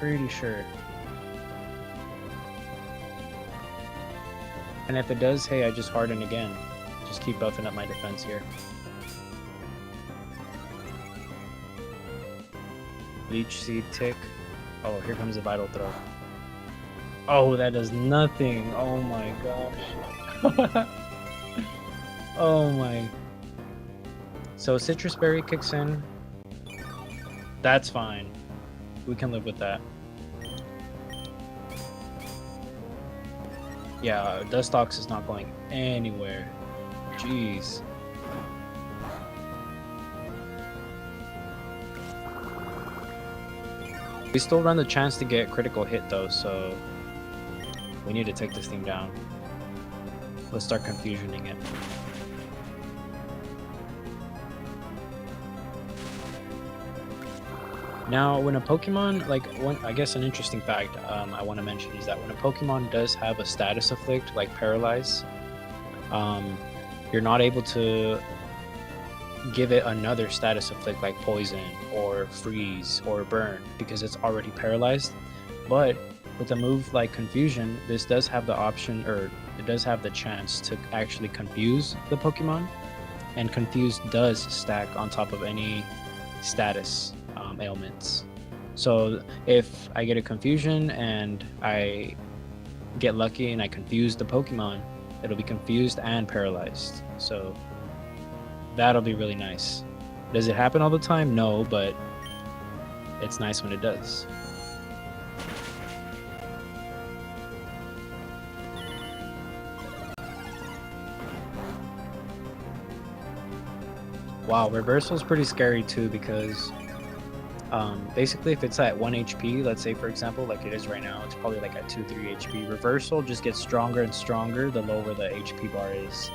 Pretty sure. And if it does, hey, I just harden again. Just keep buffing up my defense here. Leech Seed tick. Oh, here comes a Vital Throw. Oh, that does nothing. Oh my gosh. Oh my. So Citrus Berry kicks in. That's fine. We can live with that. Yeah, Dustox is not going anywhere. Jeez. We still run the chance to get critical hit though, so we need to take this thing down. Let's start confusioning it. Now, when a Pokemon, I guess an interesting fact I want to mention is that when a Pokemon does have a status afflict, like Paralyze, you're not able to give it another status afflict like Poison or Freeze or Burn because it's already paralyzed. But with a move like Confusion, this does have the option, or it does have the chance to actually confuse the Pokemon, and Confuse does stack on top of any status ailments. So if I get a Confusion and I get lucky and I confuse the Pokemon, it'll be confused and paralyzed. So that'll be really nice. Does it happen all the time? No, but it's nice when it does. Wow, reversal is pretty scary too because basically if it's at 1 HP, let's say for example, like it is right now, it's probably like at 2-3 HP. Reversal just gets stronger and stronger the lower the HP bar is.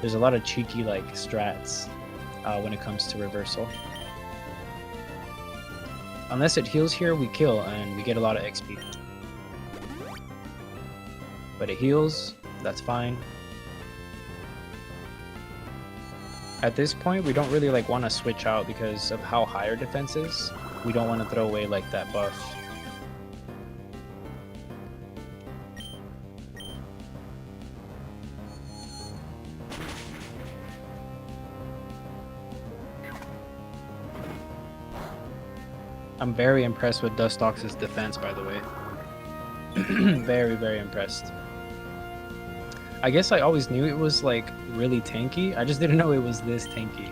There's a lot of cheeky like strats when it comes to reversal. Unless it heals here, we kill and we get a lot of XP. But it heals, that's fine. At this point, we don't really want to switch out because of how high our defense is. We don't want to throw away like that buff. I'm very impressed with Dustox's defense, by the way. Very, very impressed. I guess I always knew it was really tanky. I just didn't know it was this tanky.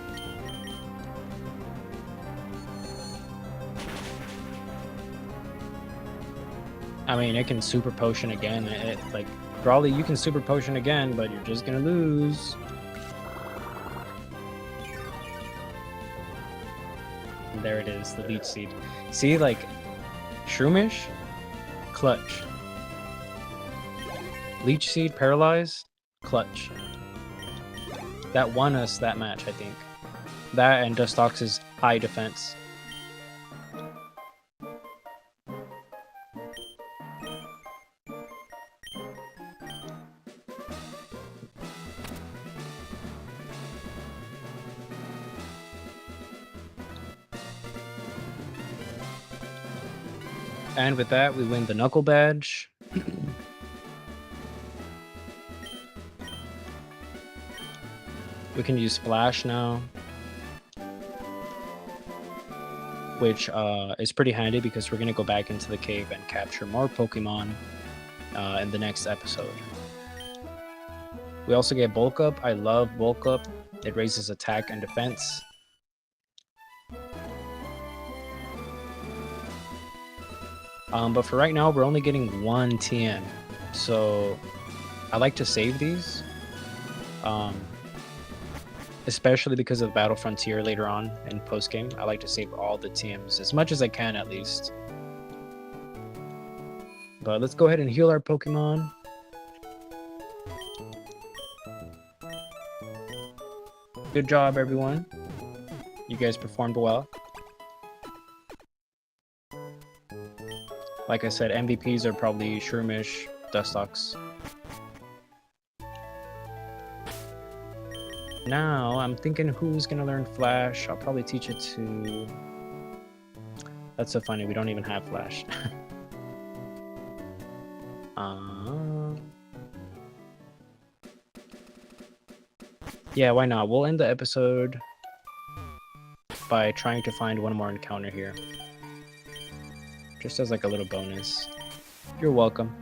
I mean, it can Super Potion again. Brawly, you can Super Potion again, but you're just gonna lose. And there it is, the Leech Seed. See, Shroomish, clutch. Leech Seed, Paralyze, clutch. That won us that match, I think. That and Dustox's high defense. And with that, we win the Knuckle Badge. We can use Flash now, which is pretty handy because we're going to go back into the cave and capture more Pokemon in the next episode. We also get Bulk Up. I love Bulk Up. It raises attack and defense. But for right now, we're only getting 1 TM. So I like to save these. Especially because of Battle Frontier later on in post-game. I like to save all the TMs, as much as I can at least. But let's go ahead and heal our Pokemon. Good job, everyone. You guys performed well. Like I said, MVPs are probably Shroomish, Dustox. Now, I'm thinking who's gonna learn Flash. I'll probably teach it to... That's so funny, we don't even have Flash. Yeah, why not? We'll end the episode by trying to find one more encounter here. Just as like a little bonus. You're welcome.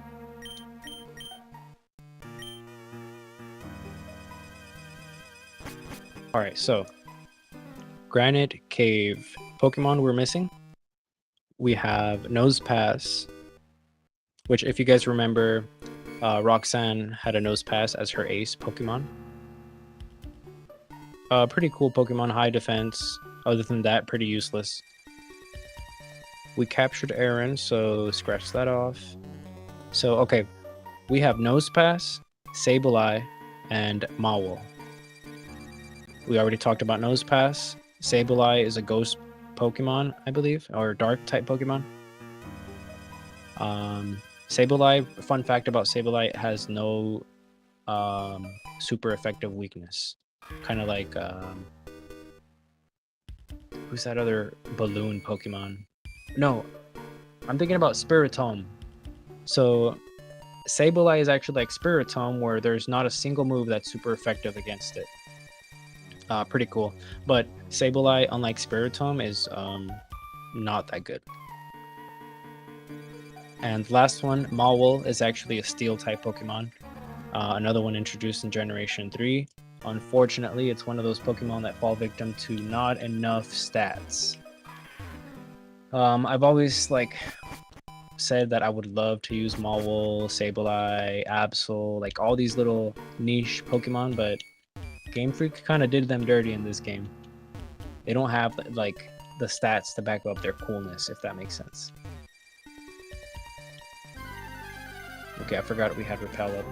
Alright, so Granite Cave. Pokemon we're missing. We have Nosepass, which if you guys remember, Roxanne had a Nosepass as her ace Pokemon. Pretty cool Pokemon, high defense. Other than that, pretty useless. We captured Aaron, so scratch that off. So, okay, we have Nosepass, Sableye, and Maul. We already talked about Nosepass. Sableye is a ghost Pokemon, I believe, or dark type Pokemon. Sableye, fun fact about Sableye, it has no super effective weakness. Kind of like, who's that other balloon Pokemon? No, I'm thinking about Spiritomb. So Sableye is actually like Spiritomb, where there's not a single move that's super effective against it. Pretty cool. But Sableye, unlike Spiritomb, is not that good. And last one, Maul, is actually a steel type Pokemon. Another one introduced in Generation 3. Unfortunately, it's one of those Pokemon that fall victim to not enough stats. I've always said that I would love to use Maul, Sableye, Absol, like all these little niche Pokemon, but Game Freak kind of did them dirty in this game. They don't have like the stats to back up their coolness, if that makes sense. Okay, I forgot we had Repel up.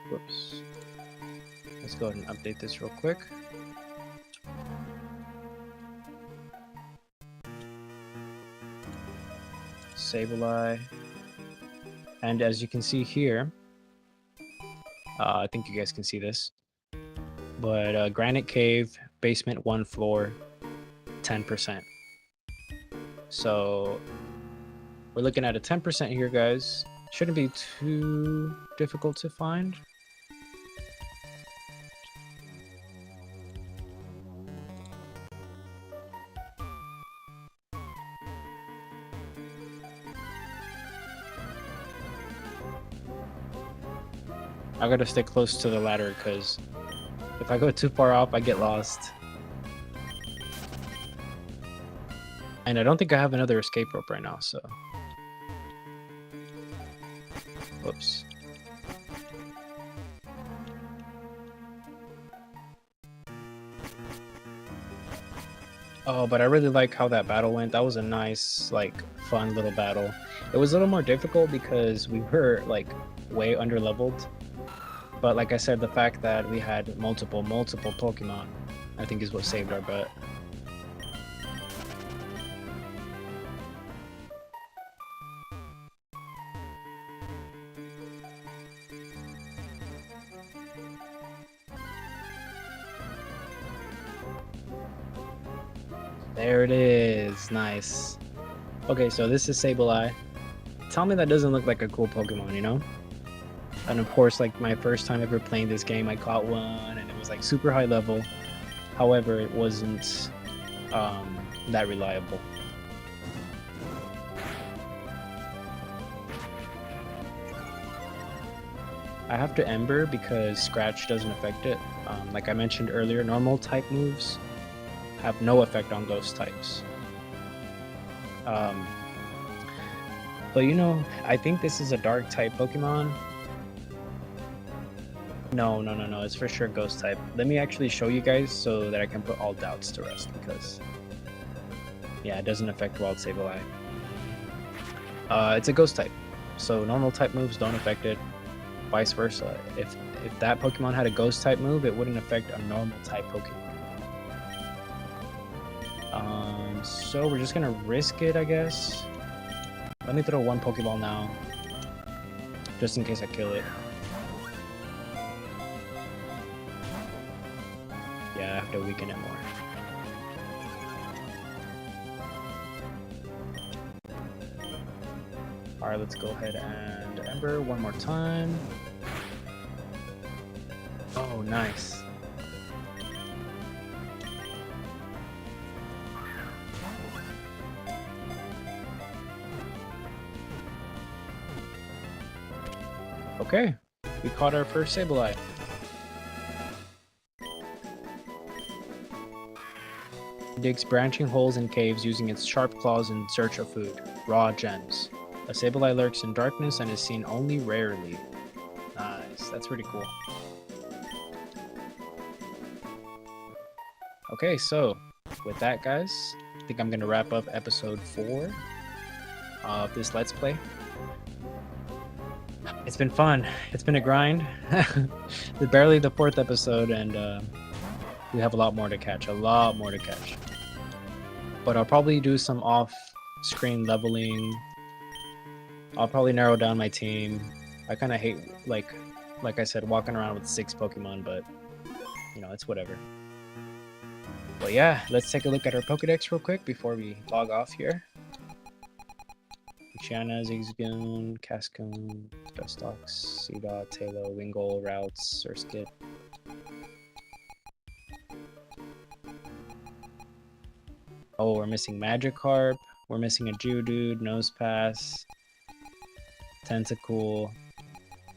Whoops. Let's go ahead and update this real quick. Sableye. And as you can see here, I think you guys can see this, but Granite Cave, basement 1 floor, 10%. So we're looking at a 10% here, guys. Shouldn't be too difficult to find. I gotta stay close to the ladder because if I go too far off, I get lost. And I don't think I have another escape rope right now, so. Whoops. Oh, but I really like how that battle went. That was a nice, fun little battle. It was a little more difficult because we were, way under-leveled. But like I said, the fact that we had multiple Pokemon, I think is what saved our butt. There it is. Nice. Okay, so this is Sableye. Tell me that doesn't look like a cool Pokemon, you know? And of course, my first time ever playing this game, I caught one, and it was super high level. However, it wasn't that reliable. I have to Ember because Scratch doesn't affect it. Like I mentioned earlier, normal type moves have no effect on ghost types. But you know, I think this is a dark type Pokemon. No, it's for sure ghost type. Let me actually show you guys so that I can put all doubts to rest, because yeah, it doesn't affect Wild Sableye. It's a ghost type, so normal type moves don't affect it. Vice versa. If that Pokemon had a ghost type move, it wouldn't affect a normal type Pokemon. So we're just gonna risk it, I guess. Let me throw one Pokeball now, just in case I kill it. Yeah, I have to weaken it more. Alright, let's go ahead and Ember one more time. Oh, nice. Okay, we caught our first Sableye. It digs branching holes in caves using its sharp claws in search of food, raw gems. A Sableye lurks in darkness and is seen only rarely. Nice, that's pretty cool. Okay, so with that, guys, I think I'm gonna wrap up episode 4 of this Let's Play. It's been fun. It's been a grind. It's barely the 4th episode, and we have a lot more to catch. But I'll probably do some off-screen leveling. I'll probably narrow down my team. I kind of hate, like I said, walking around with 6 Pokemon, but you know, it's whatever. But yeah, let's take a look at our Pokedex real quick before we log off here. Luciana, Zigzagoon, Cascoon, Dustox, Seedot, Tailo, Wingull, Routes, Surskit. Oh, we're missing Magikarp. We're missing a Geodude, Nosepass, Tentacool.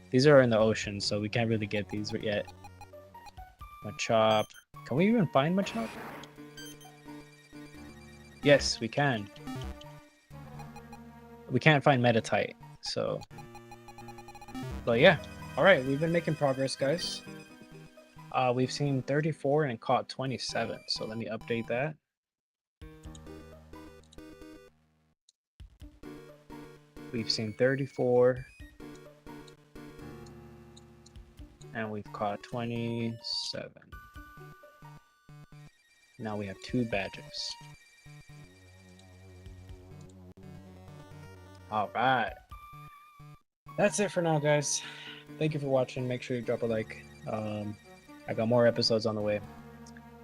These are in the ocean, so we can't really get these yet. Machop. Can we even find Machop? Yes, we can. We can't find Metatite, so... But yeah. Alright, we've been making progress, guys. We've seen 34 and caught 27, so let me update that. We've seen 34, and we've caught 27. Now we have 2 badges. Alright. That's it for now, guys. Thank you for watching. Make sure you drop a like. I got more episodes on the way.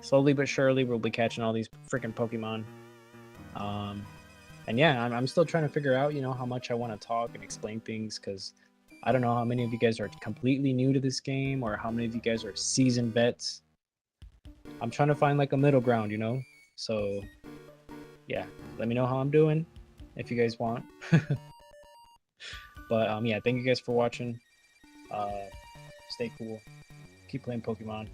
Slowly but surely, we'll be catching all these freaking Pokemon. And yeah, I'm still trying to figure out, you know, how much I want to talk and explain things, because I don't know how many of you guys are completely new to this game or how many of you guys are seasoned vets. I'm trying to find like a middle ground, you know? So yeah, let me know how I'm doing if you guys want. But yeah, thank you guys for watching. Stay cool. Keep playing Pokemon.